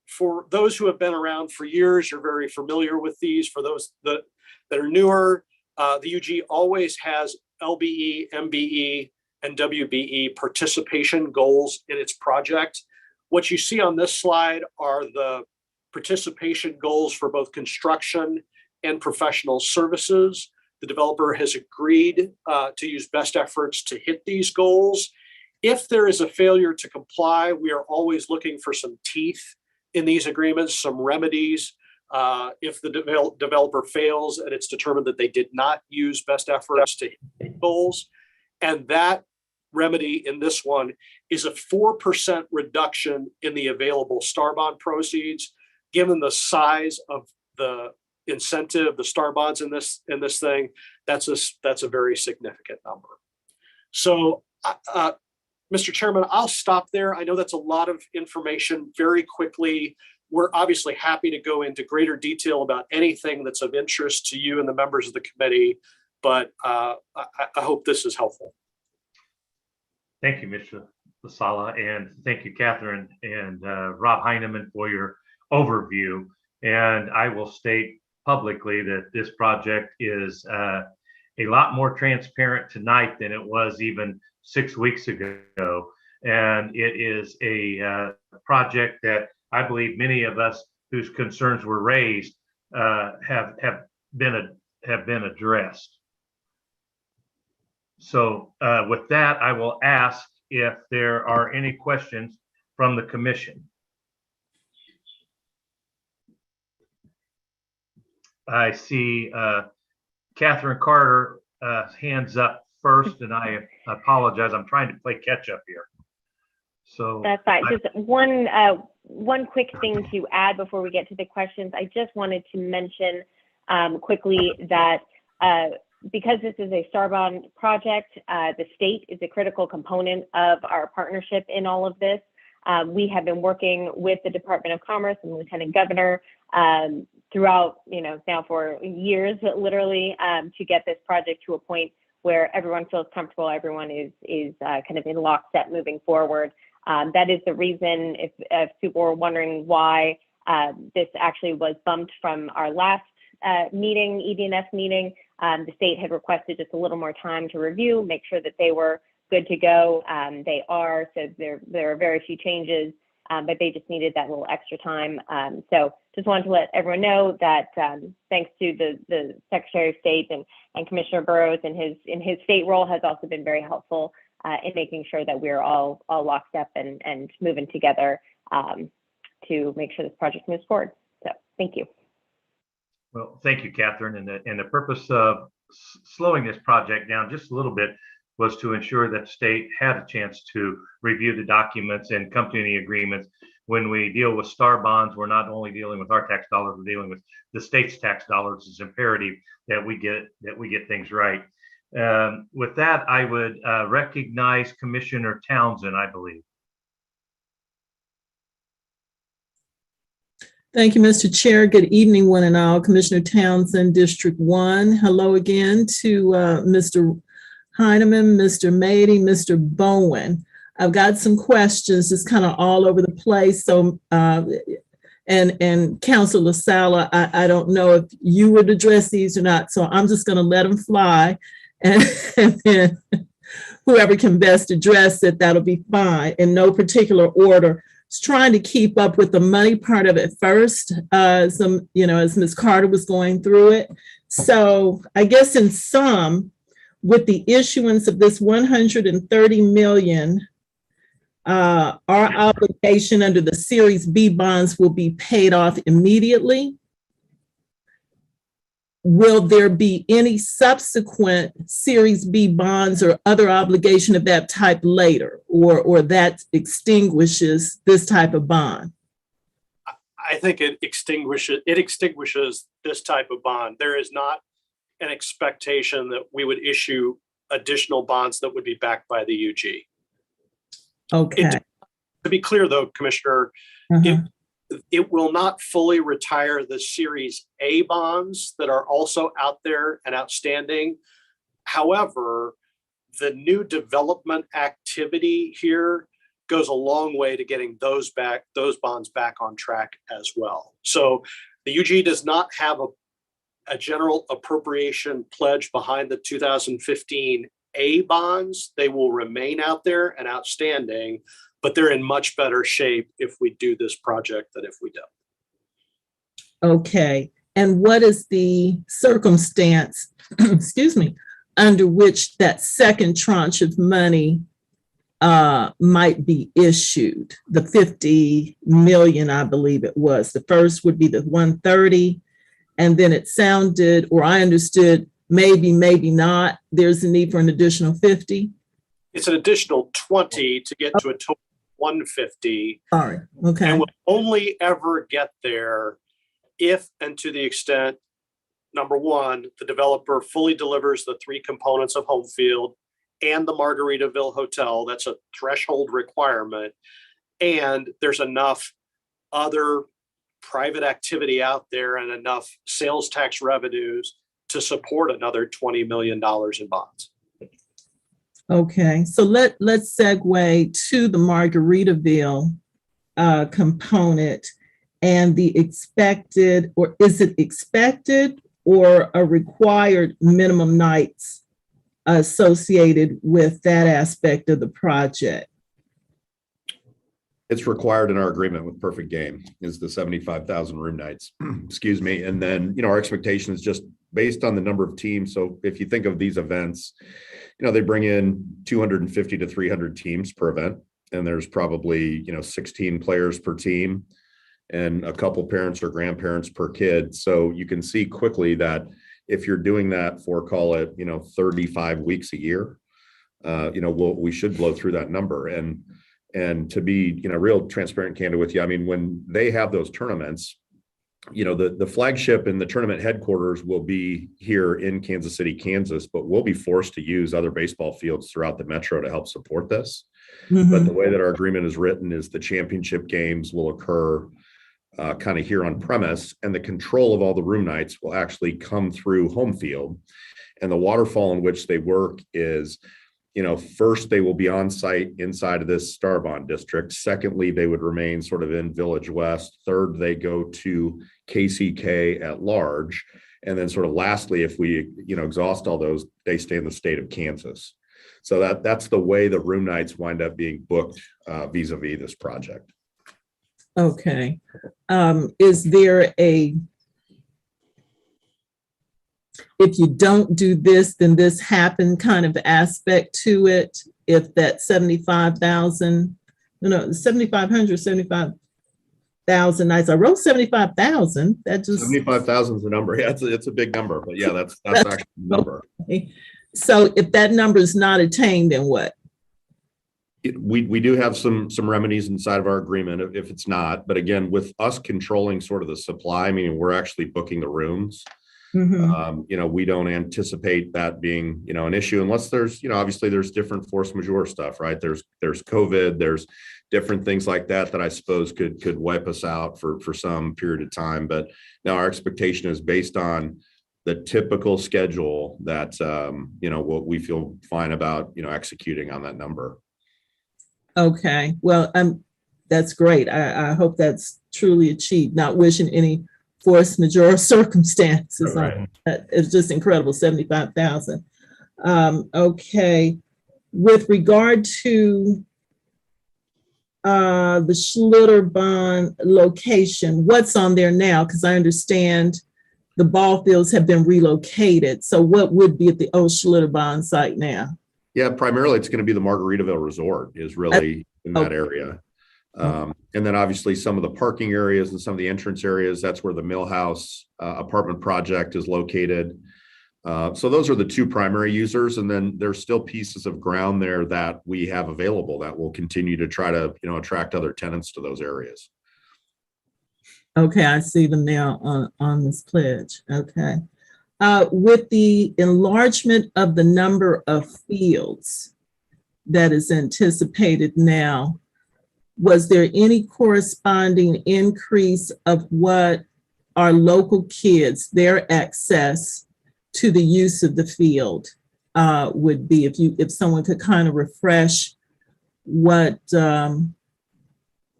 For those who have been around for years, you're very familiar with these. For those that are newer, the UG always has LBE, MBE, and WBE participation goals in its project. What you see on this slide are the participation goals for both construction and professional services. The developer has agreed to use best efforts to hit these goals. If there is a failure to comply, we are always looking for some teeth in these agreements, some remedies. If the developer fails and it's determined that they did not use best efforts to hit goals, and that remedy in this one is a 4% reduction in the available star bond proceeds. Given the size of the incentive, the star bonds in this thing, that's a very significant number. So, Mr. Chairman, I'll stop there. I know that's a lot of information very quickly. We're obviously happy to go into greater detail about anything that's of interest to you and the members of the committee, but I hope this is helpful. Thank you, Mr. Lasala, and thank you, Catherine and Rob Heineman, for your overview. And I will state publicly that this project is a lot more transparent tonight than it was even 6 weeks ago. And it is a project that I believe many of us whose concerns were raised have been addressed. So with that, I will ask if there are any questions from the commission. I see Catherine Carter hands up first, and I apologize. I'm trying to play catch up here. So that's fine. Just one quick thing to add before we get to the questions. I just wanted to mention quickly that because this is a star bond project, the state is a critical component of our partnership in all of this. We have been working with the Department of Commerce and the Lieutenant Governor throughout, now for years, literally, to get this project to a point where everyone feels comfortable, everyone is kind of in lockstep moving forward. That is the reason, if people were wondering why this actually was bumped from our last meeting, ED&F meeting. The state had requested just a little more time to review, make sure that they were good to go. They are, so there are very few changes, but they just needed that little extra time. So just wanted to let everyone know that thanks to the Secretary of State and Commissioner Burroughs in his state role has also been very helpful in making sure that we're all locked up and moving together to make sure this project moves forward. So thank you. Well, thank you, Catherine. And the purpose of slowing this project down just a little bit was to ensure that the state had a chance to review the documents and come to any agreements. When we deal with star bonds, we're not only dealing with our tax dollars, we're dealing with the state's tax dollars. It's imperative that we get things right. With that, I would recognize Commissioner Townsend, I believe. Thank you, Mr. Chair. Good evening, one and all. Commissioner Townsend, District 1. Hello again to Mr. Heineman, Mr. Mady, Mr. Bowen. I've got some questions just kind of all over the place. So, and Councilor Sala, I don't know if you would address these or not, so I'm just going to let them fly. And then whoever can best address it, that'll be fine, in no particular order. It's trying to keep up with the money part of it first, as Ms. Carter was going through it. So I guess in sum, with the issuance of this 130 million, our obligation under the Series B bonds will be paid off immediately. Will there be any subsequent Series B bonds or other obligation of that type later, or that extinguishes this type of bond? I think it extinguishes this type of bond. There is not an expectation that we would issue additional bonds that would be backed by the UG. Okay. To be clear, though, Commissioner, it will not fully retire the Series A bonds that are also out there and outstanding. However, the new development activity here goes a long way to getting those bonds back on track as well. So the UG does not have a general appropriation pledge behind the 2015 A bonds. They will remain out there and outstanding, but they're in much better shape if we do this project than if we don't. Okay. And what is the circumstance, excuse me, under which that second tranche of money might be issued? The 50 million, I believe it was. The first would be the 130. And then it sounded, or I understood, maybe not, there's a need for an additional 50. It's an additional 20 to get to a total 150. All right. Okay. And we'll only ever get there if and to the extent, number one, the developer fully delivers the three components of Homefield and the Margaritaville Hotel. That's a threshold requirement. And there's enough other private activity out there and enough sales tax revenues to support another $20 million in bonds. Okay, so let's segue to the Margaritaville component and the expected, or is it expected or a required minimum nights associated with that aspect of the project? It's required in our agreement with Perfect Game is the 75,000 room nights, excuse me. And then, our expectation is just based on the number of teams. So if you think of these events, they bring in 250 to 300 teams per event, and there's probably, 16 players per team and a couple parents or grandparents per kid. So you can see quickly that if you're doing that for, call it, 35 weeks a year, we should blow through that number. And to be, real transparent and candid with you, I mean, when they have those tournaments, the flagship and the tournament headquarters will be here in Kansas City, Kansas, but we'll be forced to use other baseball fields throughout the metro to help support this. Mm-hmm. But the way that our agreement is written is the championship games will occur kind of here on premise, and the control of all the room nights will actually come through Homefield. And the waterfall in which they work is, first they will be on site inside of this Star Bond district. Secondly, they would remain sort of in Village West. Third, they go to KCK at large. And then sort of lastly, if we, exhaust all those, they stay in the state of Kansas. So that's the way the room nights wind up being booked vis-a-vis this project. Okay. Is there if you don't do this, then this happen kind of aspect to it? If that 75,000, 7,500, 75,000 nights. I wrote 75,000. That just 75,000 is the number. Yeah, it's a big number, but yeah, that's actually the number. Okay. So if that number is not attained, then what? We do have some remedies inside of our agreement if it's not, but again, with us controlling sort of the supply, meaning we're actually booking the rooms. Mm-hmm. We don't anticipate that being, an issue unless there's, obviously there's different force majeure stuff, right? There's COVID, there's different things like that I suppose could wipe us out for some period of time. But now our expectation is based on the typical schedule that, what we feel fine about, executing on that number. Okay, well, that's great. I hope that's truly achieved, not wishing any force majeure circumstances. Right. It's just incredible, 75,000. Okay, with regard to the Schlitterbahn location, what's on there now? Because I understand the ball fields have been relocated. So what would be at the old Schlitterbahn site now? Yeah, primarily it's going to be the Margaritaville Resort is really in that area. And then obviously some of the parking areas and some of the entrance areas, that's where the Millhouse apartment project is located. So those are the two primary users. And then there's still pieces of ground there that we have available that will continue to try to, attract other tenants to those areas. Okay, I see them now on this pledge. Okay. With the enlargement of the number of fields that is anticipated now, was there any corresponding increase of what our local kids, their access to the use of the field would be? If someone could kind of refresh what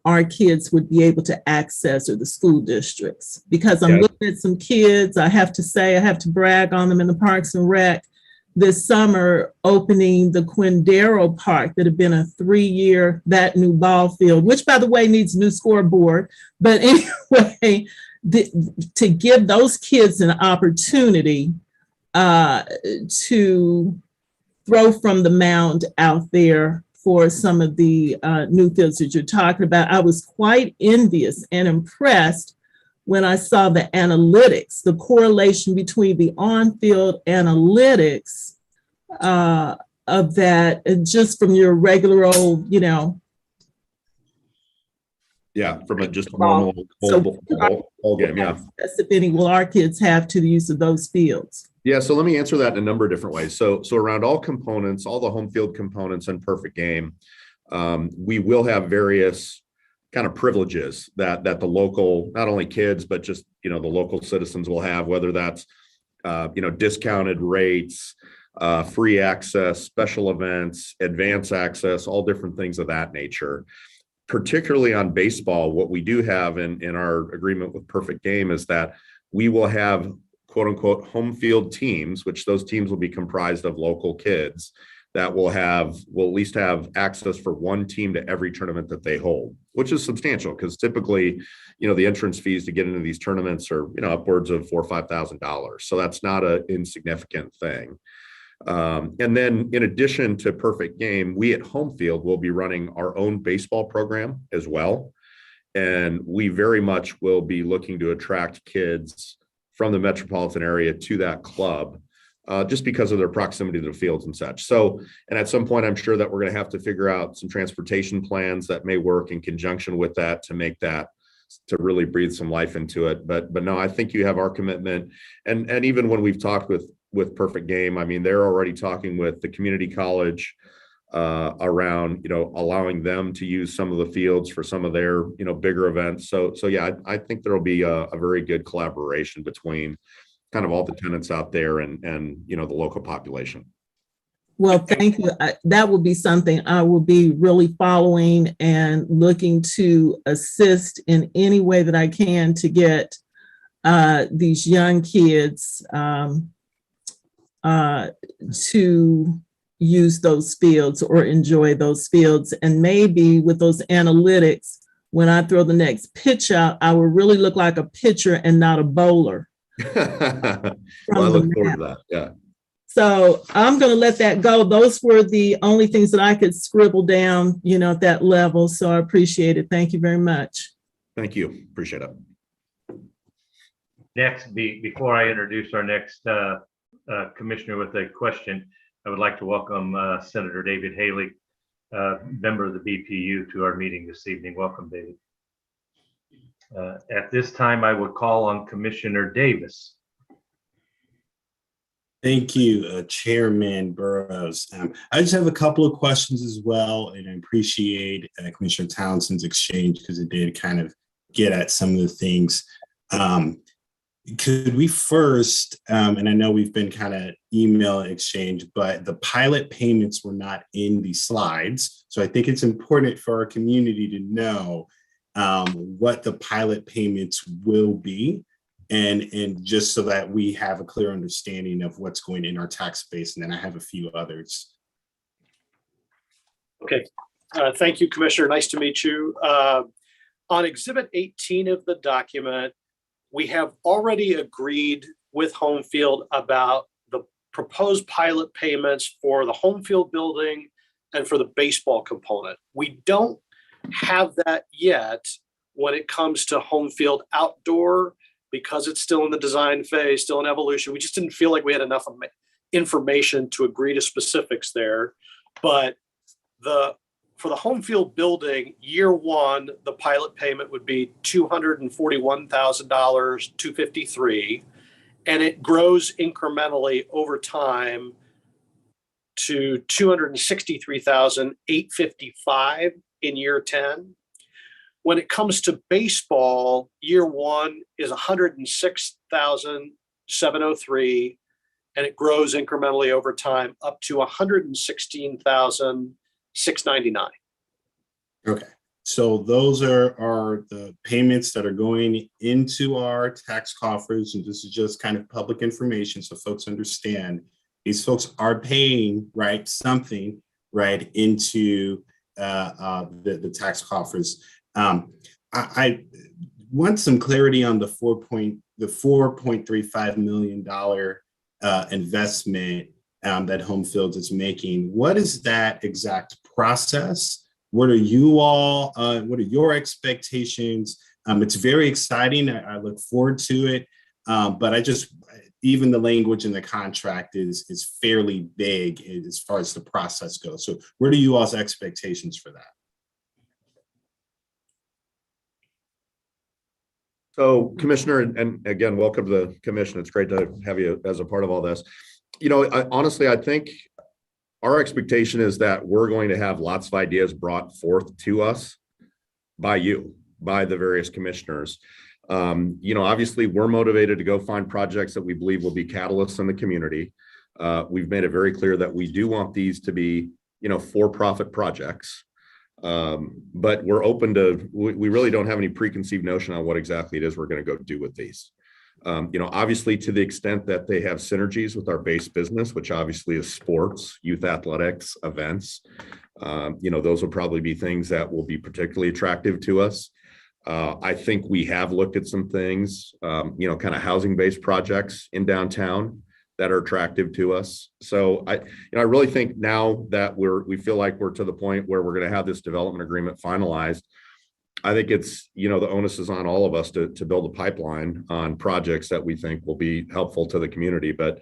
our kids would be able to access, or the school districts, because I'm looking at some kids, I have to brag on them in the Parks and Rec this summer, opening the Quindaro Park that had been a 3-year, that new ball field, which by the way needs a new scoreboard. But anyway, to give those kids an opportunity to throw from the mound out there for some of the new fields that you're talking about. I was quite envious and impressed when I saw the analytics, the correlation between the on-field analytics of that, and just from your regular old, Yeah, from just a normal ball game, yeah. If any, will our kids have to the use of those fields? Yeah, so let me answer that in a number of different ways. So around all components, all the home field components and Perfect Game, we will have various kind of privileges that the local, not only kids, but just, the local citizens will have, whether that's, discounted rates, free access, special events, advance access, all different things of that nature. Particularly on baseball, what we do have in our agreement with Perfect Game is that we will have quote unquote home field teams, which those teams will be comprised of local kids that will at least have access for one team to every tournament that they hold, which is substantial because typically, the entrance fees to get into these tournaments are, upwards of $4,000 or $5,000. So that's not an insignificant thing. And then in addition to Perfect Game, we at Homefield will be running our own baseball program as well. And we very much will be looking to attract kids from the metropolitan area to that club, just because of their proximity to the fields and such. So, and at some point, I'm sure that we're going to have to figure out some transportation plans that may work in conjunction with that to make that, to really breathe some life into it. But no, I think you have our commitment. And even when we've talked with Perfect Game, I mean, they're already talking with the community college around, allowing them to use some of the fields for some of their, bigger events. So yeah, I think there'll be a very good collaboration between kind of all the tenants out there and the local population. Well, thank you. That will be something I will be really following and looking to assist in any way that I can to get these young kids to use those fields or enjoy those fields. And maybe with those analytics, when I throw the next pitch out, I will really look like a pitcher and not a bowler. Well, I look forward to that. Yeah. So I'm going to let that go. Those were the only things that I could scribble down, at that level. So I appreciate it. Thank you very much. Thank you. Appreciate it. Next, before I introduce our next commissioner with a question, I would like to welcome Senator David Haley, member of the BPU, to our meeting this evening. Welcome, David. At this time, I would call on Commissioner Davis. Thank you, Chairman Burroughs. I just have a couple of questions as well, and I appreciate Commissioner Townsend's exchange because it did kind of get at some of the things. Could we first, and I know we've been kind of email exchange, but the pilot payments were not in the slides. So I think it's important for our community to know what the pilot payments will be, and just so that we have a clear understanding of what's going in our tax base. And then I have a few others. Okay. Thank you, Commissioner. Nice to meet you. On Exhibit 18 of the document, we have already agreed with Homefield about the proposed pilot payments for the Homefield building and for the baseball component. We don't have that yet when it comes to Homefield outdoor because it's still in the design phase, still in evolution. We just didn't feel like we had enough information to agree to specifics there. But for the Homefield building, year one, the pilot payment would be $241,253, and it grows incrementally over time to $263,855 in year 10. When it comes to baseball, year one is $106,703, and it grows incrementally over time up to $116,699. Okay, so those are the payments that are going into our tax coffers, and this is just kind of public information so folks understand. These folks are paying, right, something, right, into the tax coffers. I want some clarity on the $4.35 million investment that Homefield is making. What is that exact process? What are your expectations? It's very exciting. I look forward to it. But even the language in the contract is fairly vague as far as the process goes. So what are you all's expectations for that? So, Commissioner, and again, welcome to the commission. It's great to have you as a part of all this. You know, honestly, I think our expectation is that we're going to have lots of ideas brought forth to us by you, by the various commissioners. You know, obviously, we're motivated to go find projects that we believe will be catalysts in the community. We've made it very clear that we do want these to be, you know, for-profit projects. But we're open to, we really don't have any preconceived notion on what exactly it is we're going to go do with these. You know, obviously, to the extent that they have synergies with our base business, which obviously is sports, youth athletics, events, you know, those will probably be things that will be particularly attractive to us. I think we have looked at some things, you know, kind of housing-based projects in downtown that are attractive to us. So I really think now that we feel like we're to the point where we're going to have this development agreement finalized, I think it's, you know, the onus is on all of us to build a pipeline on projects that we think will be helpful to the community. But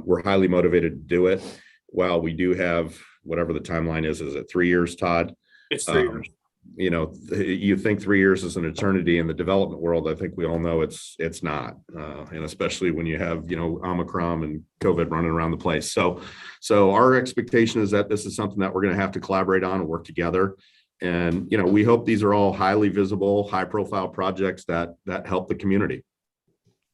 we're highly motivated to do it. While we do have whatever the timeline is it 3 years, Todd? It's 3 years. You know, you think 3 years is an eternity in the development world. I think we all know it's not, and especially when you have, you know, Omicron and COVID running around the place. So our expectation is that this is something that we're going to have to collaborate on and work together. And, you know, we hope these are all highly visible, high profile projects that help the community.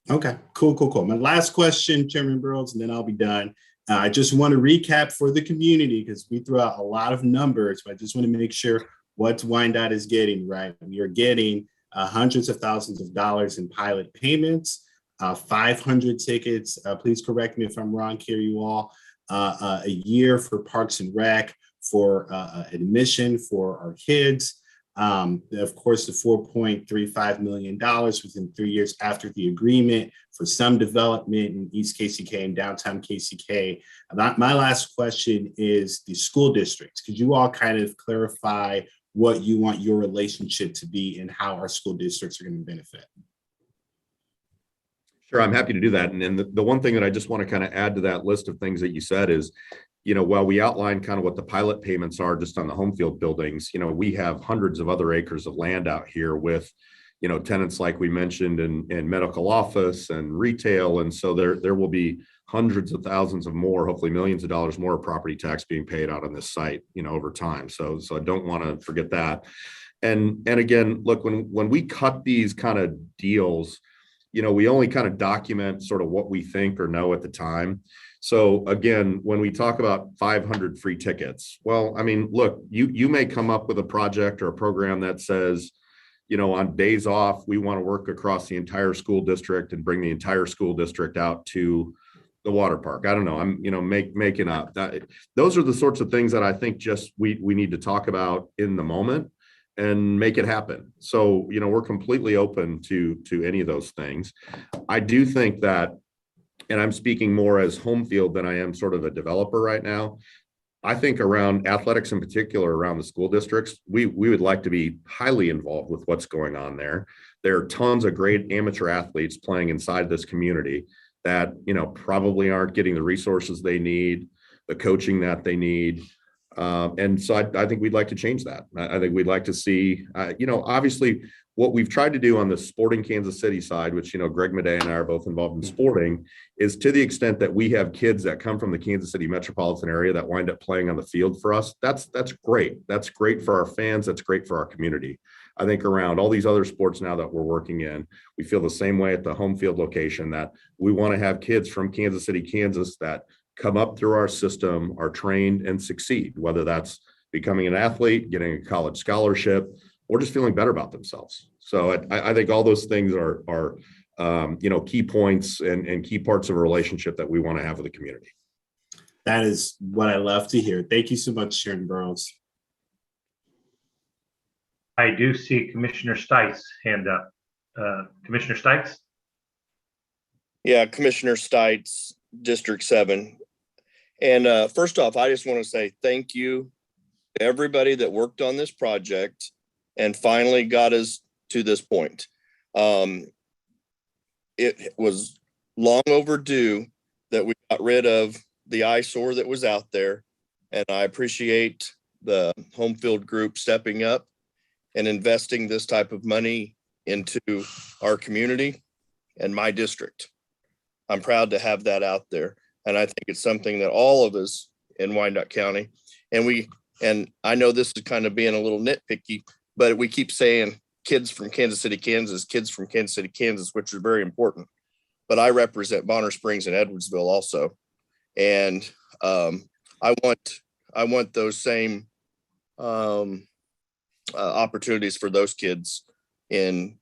Okay, cool. My last question, Chairman Burroughs, and then I'll be done. I just want to recap for the community because we threw out a lot of numbers, but I just want to make sure what Wyandotte is getting, right? We are getting hundreds of thousands of dollars in pilot payments, 500 tickets. Please correct me if I'm wrong here, you all. A year for Parks and Rec, for admission for our kids. Of course, the $4.35 million within 3 years after the agreement for some development in East KCK and downtown KCK. My last question is the school districts. Could you all kind of clarify what you want your relationship to be and how our school districts are going to benefit? Sure, I'm happy to do that. And then the one thing that I just want to kind of add to that list of things that you said is, you know, while we outlined kind of what the pilot payments are just on the Homefield buildings, you know, we have hundreds of other acres of land out here with, you know, tenants like we mentioned in medical office and retail. And so there will be hundreds of thousands of more, hopefully millions of dollars more of property tax being paid out on this site, you know, over time. So I don't want to forget that. And again, look, when we cut these kind of deals, you know, we only kind of document sort of what we think or know at the time. So again, when we talk about 500 free tickets, well, I mean, look, you may come up with a project or a program that says, you know, on days off, we want to work across the entire school district and bring the entire school district out to, The water park. I don't know. I'm, making up that. Those are the sorts of things that I think just we need to talk about in the moment and make it happen. So, we're completely open to any of those things. I do think that, and I'm speaking more as Homefield than I am sort of a developer right now. I think around athletics in particular, around the school districts, we would like to be highly involved with what's going on there. There are tons of great amateur athletes playing inside this community that, probably aren't getting the resources they need, the coaching that they need. And so I think we'd like to change that. I think we'd like to see, obviously what we've tried to do on the sporting Kansas City side, which, Greg Madej and I are both involved in sporting, is to the extent that we have kids that come from the Kansas City metropolitan area that wind up playing on the field for us. That's great. That's great for our fans. That's great for our community. I think around all these other sports now that we're working in, we feel the same way at the Homefield location, that we want to have kids from Kansas City, Kansas that come up through our system, are trained and succeed, whether that's becoming an athlete, getting a college scholarship, or just feeling better about themselves. So I think all those things are key points and key parts of a relationship that we want to have with the community. That is what I love to hear. Thank you so much, Chairman Burroughs. I do see Commissioner Stites hand up. Commissioner Stites? Yeah, Commissioner Stites, District 7. And first off, I just want to say thank you to everybody that worked on this project and finally got us to this point. It was long overdue that we got rid of the eyesore that was out there. And I appreciate the Homefield group stepping up and investing this type of money into our community and my district. I'm proud to have that out there. And I think it's something that all of us in Wyandotte County, and I know this is kind of being a little nitpicky, but we keep saying kids from Kansas City, Kansas, kids from Kansas City, Kansas, which is very important. But I represent Bonner Springs and Edwardsville also. And I want those same opportunities for those kids in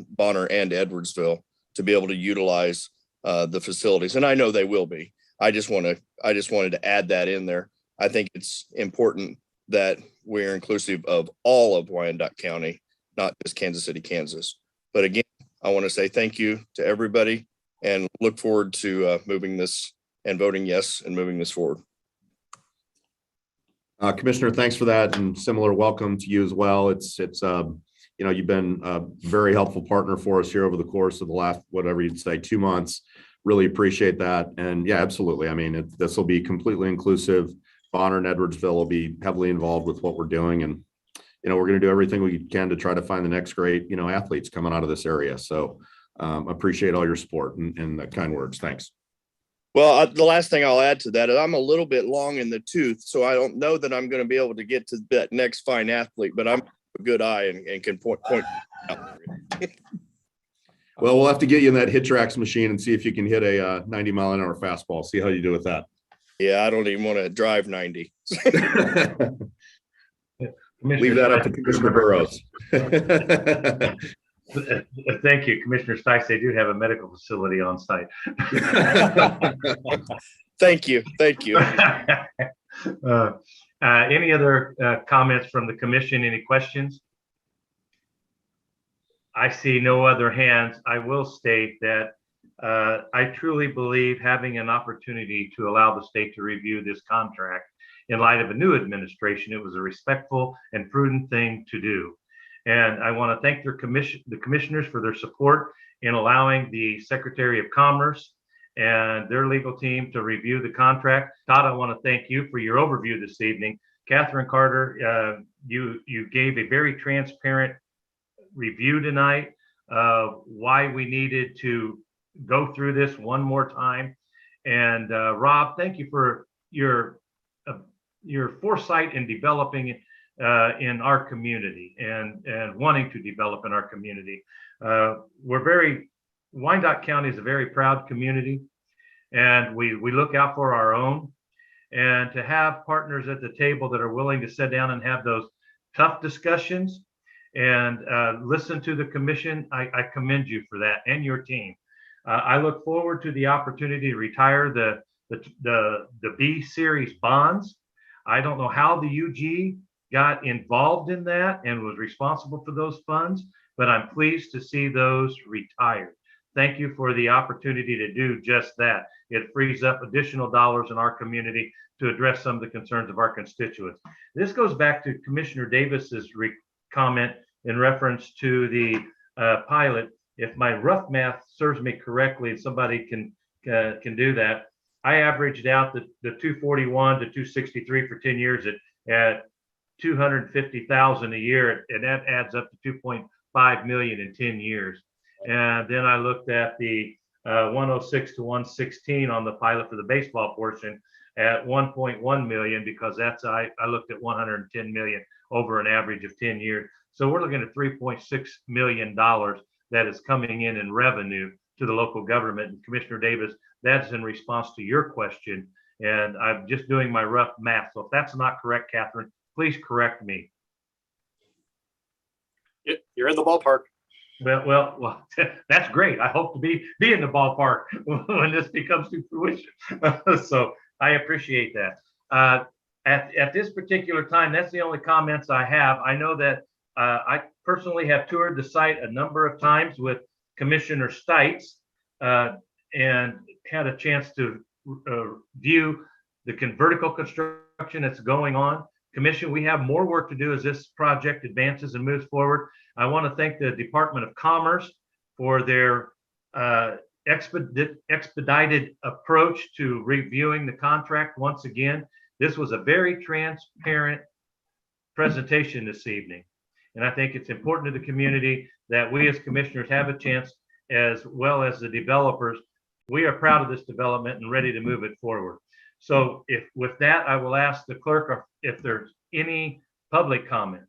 Bonner and Edwardsville to be able to utilize the facilities. And I know they will be. I just wanted to add that in there. I think it's important that we're inclusive of all of Wyandotte County, not just Kansas City, Kansas. But again, I want to say thank you to everybody and look forward to moving this and voting yes and moving this forward. Commissioner, thanks for that, and similar welcome to you as well. It's you've been a very helpful partner for us here over the course of the last, whatever you'd say, 2 months. Really appreciate that. And yeah, absolutely. I mean, this will be completely inclusive. Bonner and Edwardsville will be heavily involved with what we're doing. And, we're going to do everything we can to try to find the next great, athletes coming out of this area. So appreciate all your support and the kind words. Thanks. Well, the last thing I'll add to that is I'm a little bit long in the tooth, so I don't know that I'm going to be able to get to that next fine athlete, but I'm a good eye and can point out. Well, we'll have to get you in that hit tracks machine and see if you can hit a 90-mile-an-hour fastball. See how you do with that. Yeah, I don't even want to drive 90. Leave that up to Commissioner Burroughs. Thank you, Commissioner Stites. They do have a medical facility on site. Thank you. Any other comments from the commission? Any questions? I see no other hands. I will state that I truly believe having an opportunity to allow the state to review this contract in light of a new administration, it was a respectful and prudent thing to do. And I want to thank the commissioners for their support in allowing the Secretary of Commerce and their legal team to review the contract. Todd, I want to thank you for your overview this evening. Catherine Carter, you gave a very transparent review tonight of why we needed to go through this one more time. And Rob, thank you for your foresight in developing in our community and wanting to develop in our community. Wyandotte County is a very proud community, and we look out for our own. And to have partners at the table that are willing to sit down and have those tough discussions and listen to the commission, I commend you for that and your team. I look forward to the opportunity to retire the B series bonds. I don't know how the UG got involved in that and was responsible for those funds, but I'm pleased to see those retired. Thank you for the opportunity to do just that. It frees up additional dollars in our community to address some of the concerns of our constituents. This goes back to Commissioner Davis's comment in reference to the pilot. If my rough math serves me correctly, and somebody can do that, I averaged out the 241 to 263 for 10 years at 250,000 a year, and that adds up to 2.5 million in 10 years. And then I looked at the 106 to 116 on the pilot for the baseball portion at 1.1 million, because that's I looked at 110 million over an average of 10 years. So we're looking at $3.6 million that is coming in revenue to the local government. And Commissioner Davis, that's in response to your question. And I'm just doing my rough math. So if that's not correct, Catherine, please correct me. You're in the ballpark. Well, that's great. I hope to be in the ballpark when this becomes to fruition. So I appreciate that. At this particular time, that's the only comments I have. I know that I personally have toured the site a number of times with Commissioner Stites and had a chance to view the vertical construction that's going on. Commission, we have more work to do as this project advances and moves forward. I want to thank the Department of Commerce for their expedited approach to reviewing the contract once again. This was a very transparent presentation this evening. And I think it's important to the community that we as commissioners have a chance, as well as the developers. We are proud of this development and ready to move it forward. So with that, I will ask the clerk if there's any public comment.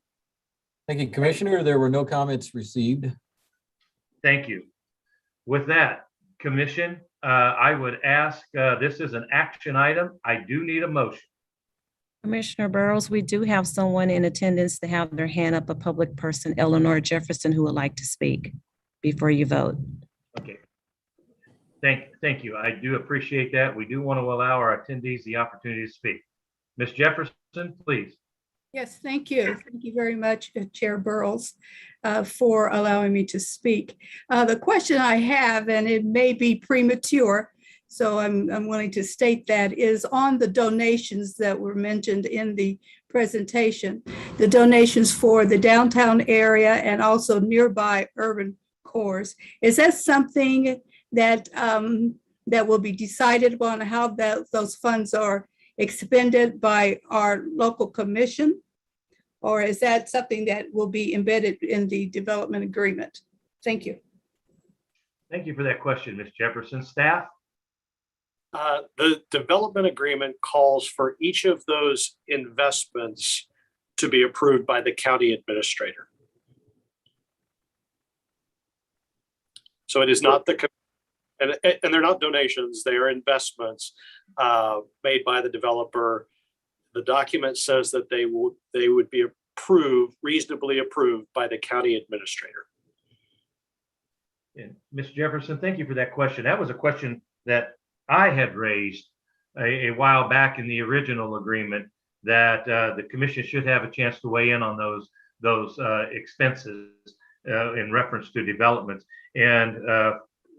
Thank you, Commissioner. There were no comments received. Thank you. With that, Commission, I would ask, this is an action item. I do need a motion. Commissioner Burroughs, we do have someone in attendance to have their hand up, a public person, Eleanor Jefferson, who would like to speak before you vote. Okay. Thank you. I do appreciate that. We do want to allow our attendees the opportunity to speak. Ms. Jefferson, please. Yes, thank you. Thank you very much, Chair Burroughs, for allowing me to speak. The question I have, and it may be premature, so I'm willing to state that, is on the donations that were mentioned in the presentation, the donations for the downtown area and also nearby urban cores. Is that something that that will be decided upon, how those funds are expended by our local commission? Or is that something that will be embedded in the development agreement? Thank you. Thank you for that question, Ms. Jefferson. Staff? The development agreement calls for each of those investments to be approved by the county administrator. So it is not and they're not donations, they are investments made by the developer. The document says that they would be reasonably approved by the county administrator. And Ms. Jefferson, thank you for that question. That was a question that I had raised a while back in the original agreement, that the commission should have a chance to weigh in on those expenses in reference to developments. And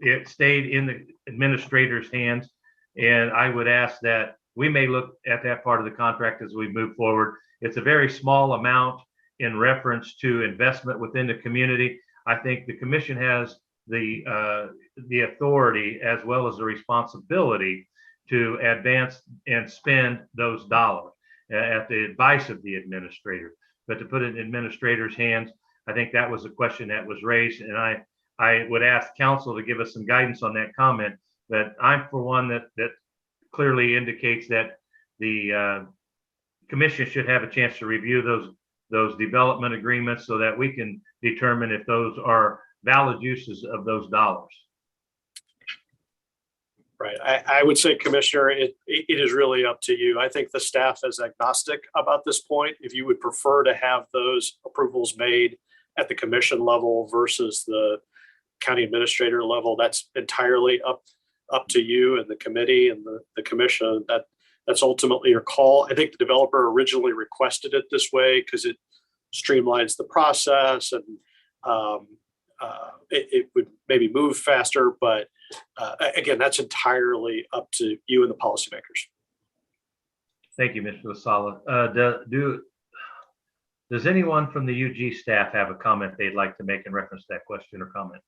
it stayed in the administrator's hands. And I would ask that we may look at that part of the contract as we move forward. It's a very small amount in reference to investment within the community. I think the commission has the authority as well as the responsibility to advance and spend those dollars at the advice of the administrator. But to put it in the administrator's hands, I think that was a question that was raised, and I would ask council to give us some guidance on that comment. But I'm for one that clearly indicates that the commission should have a chance to review those development agreements so that we can determine if those are valid uses of those dollars. Right. I would say, Commissioner, it is really up to you. I think the staff is agnostic about this point. If you would prefer to have those approvals made at the commission level versus the county administrator level, that's entirely up to you and the committee and the commission. That's ultimately your call. I think the developer originally requested it this way because it streamlines the process and it would maybe move faster. But again, that's entirely up to you and the policymakers. Thank you, Mr. LaSala. Does anyone from the UG staff have a comment they'd like to make in reference to that question or comment?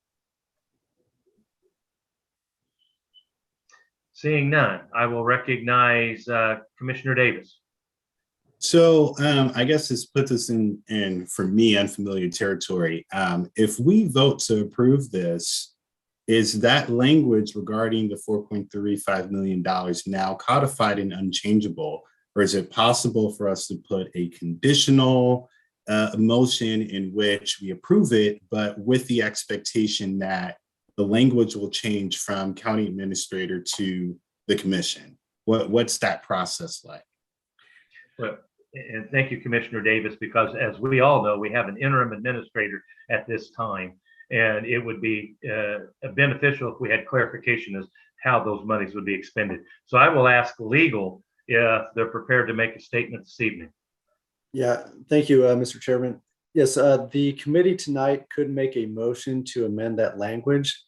Seeing none, I will recognize Commissioner Davis. So I guess this puts us in, for me, unfamiliar territory. If we vote to approve this, is that language regarding the $4.35 million now codified and unchangeable? Or is it possible for us to put a conditional motion in which we approve it, but with the expectation that the language will change from county administrator to the commission? What's that process like? Well, and thank you, Commissioner Davis, because as we all know, we have an interim administrator at this time, and it would be beneficial if we had clarification as how those monies would be expended. So I will ask legal if they're prepared to make a statement this evening. Yeah, thank you, Mr. Chairman. Yes, the committee tonight could make a motion to amend that language,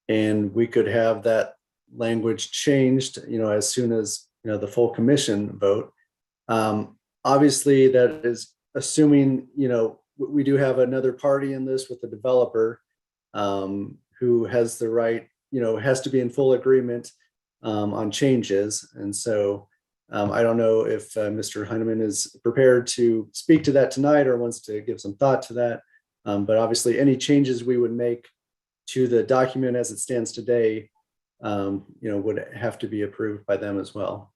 and we could have that language changed, as soon as, the full commission vote. Obviously, that is assuming, we do have another party in this with the developer who has the right, has to be in full agreement on changes. And so I don't know if Mr. Heineman is prepared to speak to that tonight or wants to give some thought to that. But obviously, any changes we would make to the document as it stands today, would have to be approved by them as well.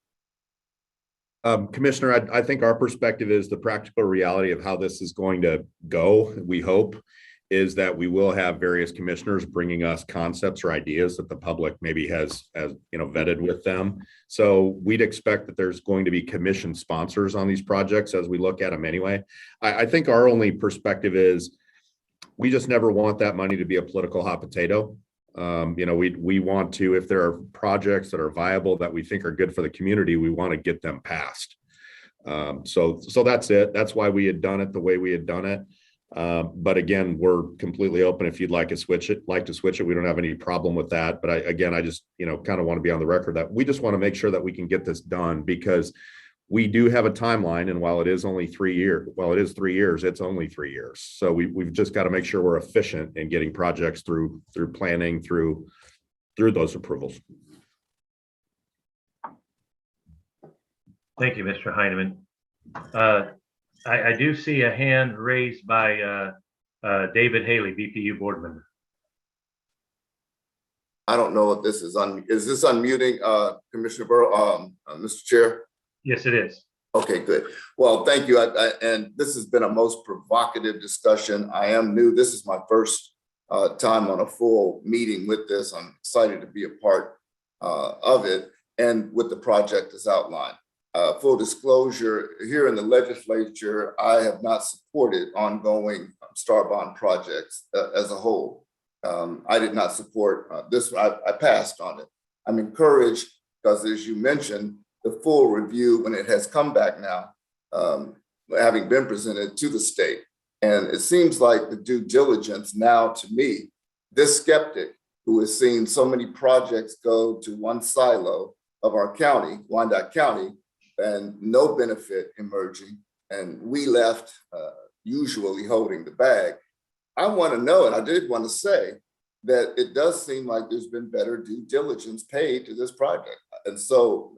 Commissioner, I think our perspective is the practical reality of how this is going to go. We hope is that we will have various commissioners bringing us concepts or ideas that the public maybe has vetted with them. So we'd expect that there's going to be commission sponsors on these projects as we look at them anyway. I think our only perspective is we just never want that money to be a political hot potato. We want to, if there are projects that are viable that we think are good for the community, we want to get them passed. So that's it. That's why we had done it the way we had done it. But again, we're completely open. If you'd like to switch it, we don't have any problem with that. But I just, kind of want to be on the record that we just want to make sure that we can get this done because we do have a timeline. And while it is only 3 years, it's only 3 years. So we've just got to make sure we're efficient in getting projects through planning, through those approvals. Thank you, Mr. Heineman. I do see a hand raised by David Haley, BPU board member. I don't know if this is this unmuting, Commissioner Burrow, Mr. Chair? Yes, it is. Okay, good. Well, thank you. And this has been a most provocative discussion. I am new. This is my first time on a full meeting with this. I'm excited to be a part of it and with the project as outlined. Full disclosure, here in the legislature, I have not supported ongoing STAR bond projects as a whole. I did not support this. I passed on it. I'm encouraged because, as you mentioned, the full review when it has come back now, having been presented to the state. And it seems like the due diligence now to me, this skeptic who has seen so many projects go to one silo of our county, Wyandotte County, and no benefit emerging, and we left usually holding the bag. I want to know, and I did want to say that it does seem like there's been better due diligence paid to this project. And so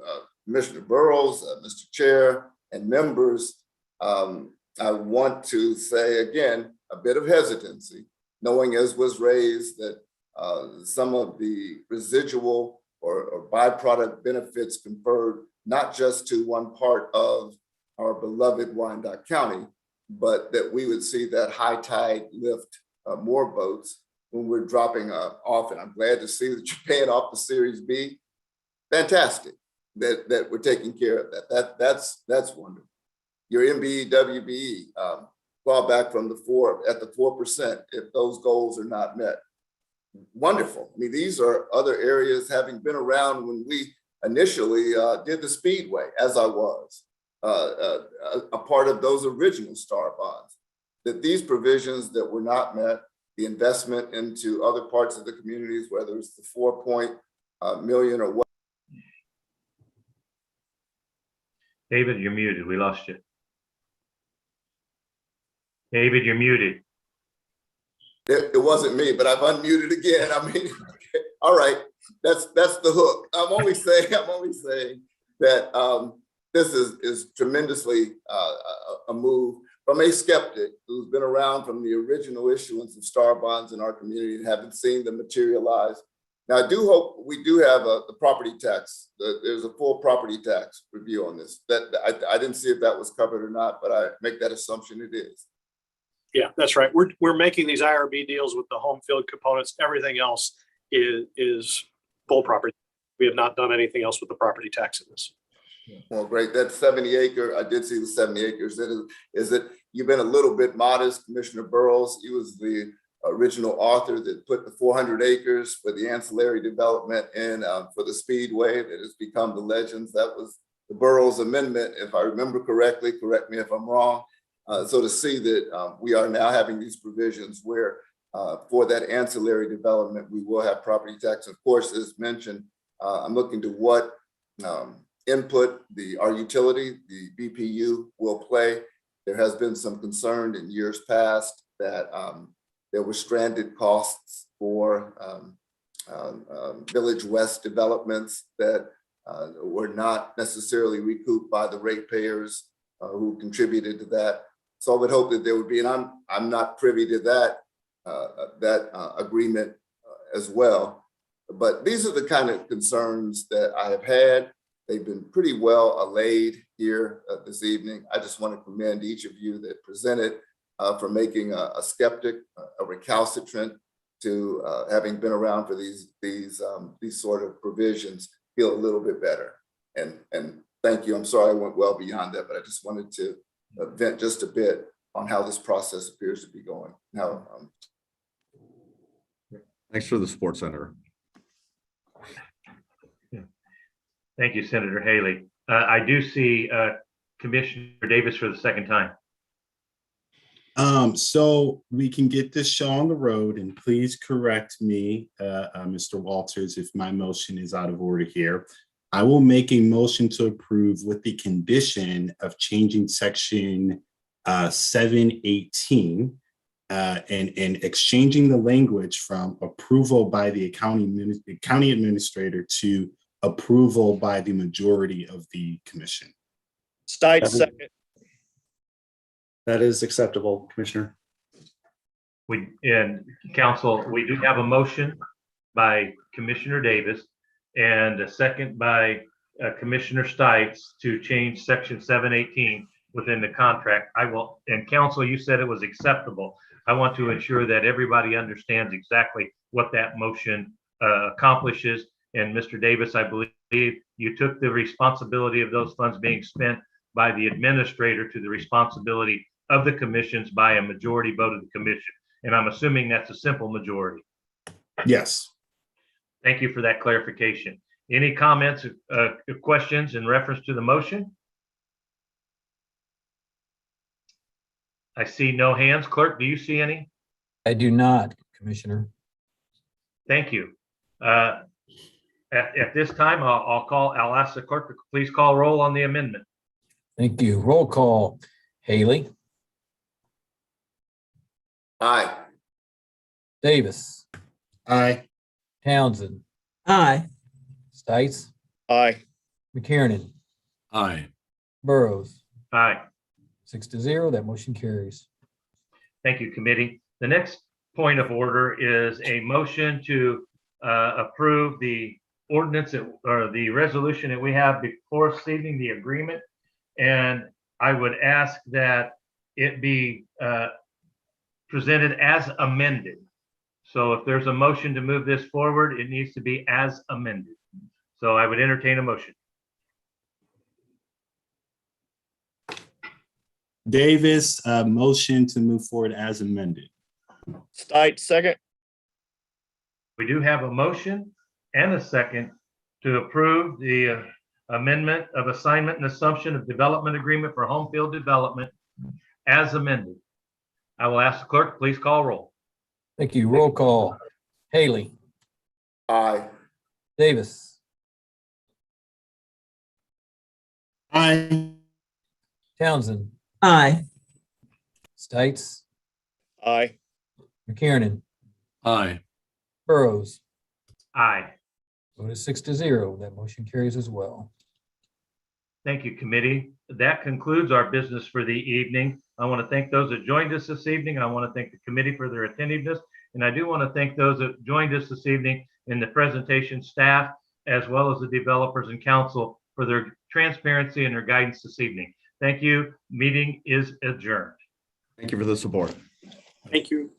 Commissioner Burroughs, Mr. Chair, and members, I want to say again, a bit of hesitancy, knowing as was raised that some of the residual or byproduct benefits conferred not just to one part of our beloved Wyandotte County, but that we would see that high tide lift more boats when we're dropping off. And I'm glad to see that you're paying off the Series B. Fantastic that we're taking care of that. That's wonderful. Your MBE, WBE, fall back from the 4% if those goals are not met. wonderful. I mean, these are other areas having been around when we initially did the Speedway, as I was a part of those original STAR bonds, that these provisions that were not met, the investment into other parts of the communities, whether it's the 4 million or what. David, you're muted. We lost you. David, you're muted. It wasn't me, but I've unmuted again. I mean, all right, that's the hook. I'm only saying that this is tremendously a move from a skeptic who's been around from the original issuance of STAR bonds in our community and haven't seen them materialize. Now, I do hope we do have the property tax. There's a full property tax review on this. That I didn't see if that was covered or not, but I make that assumption it is. Yeah, that's right. We're making these IRB deals with the Homefield components. Everything else is full property. We have not done anything else with the property tax in this. Well, great. That 70 acre, I did see the 70 acres. Is it you've been a little bit modest, Commissioner Burroughs. He was the original author that put the 400 acres for the ancillary development in for the Speedway that has become the legends. That was the Burroughs Amendment, if I remember correctly. Correct me if I'm wrong. So to see that we are now having these provisions where for that ancillary development, we will have property tax. Of course, as mentioned, I'm looking to what input our utility, the BPU, will play. There has been some concern in years past that there were stranded costs for Village West developments that were not necessarily recouped by the ratepayers who contributed to that. So I would hope that there would be, and I'm not privy to that agreement as well. But these are the kind of concerns that I have had. They've been pretty well allayed here this evening. I just want to commend each of you that presented for making a skeptic, a recalcitrant to having been around for these sort of provisions feel a little bit better. And thank you. I'm sorry I went well beyond that, but I just wanted to vent just a bit on how this process appears to be going. Now, Thanks for the support, Senator. Thank you, Senator Haley. I do see Commissioner Davis for the second time. So we can get this show on the road, and please correct me, Mr. Walters, if my motion is out of order here. I will make a motion to approve with the condition of changing section 718 and exchanging the language from approval by the county administrator to approval by the majority of the commission. Stites, second. That is acceptable, Commissioner. And Council, we do have a motion by Commissioner Davis and a second by Commissioner Stites to change section 718 within the contract. And Council, you said it was acceptable. I want to ensure that everybody understands exactly what that motion accomplishes. And Mr. Davis, I believe you took the responsibility of those funds being spent by the administrator to the responsibility of the commissions by a majority vote of the commission. And I'm assuming that's a simple majority. Yes. Thank you for that clarification. Any comments, questions in reference to the motion? I see no hands. Clerk, do you see any? I do not, Commissioner. Thank you. At this time, I'll ask the clerk to please call roll on the amendment. Thank you. Roll call. Haley. Aye. Davis. Aye. Townsend. Aye. Stites. Aye. McKiernan. Aye. Burroughs. Aye. 6-0, that motion carries. Thank you, committee. The next point of order is a motion to approve the ordinance or the resolution that we have before us this evening, the agreement. And I would ask that it be presented as amended. So if there's a motion to move this forward, it needs to be as amended. So I would entertain a motion. Davis, motion to move forward as amended. Stites, second. We do have a motion and a second to approve the amendment of assignment and assumption of development agreement for Homefield Development as amended. I will ask the clerk, please call roll. Thank you. Roll call. Haley, Aye. Davis, Aye. Townsend, Aye. Stites, Aye. McKiernan, Aye. Burroughs. Aye. Vote is 6-0. That motion carries as well. Thank you, committee. That concludes our business for the evening. I want to thank those that joined us this evening. I want to thank the committee for their attentiveness. And I do want to thank those that joined us this evening in the presentation staff, as well as the developers and council for their transparency and their guidance this evening. Thank you. Meeting is adjourned. Thank you for the support. Thank you.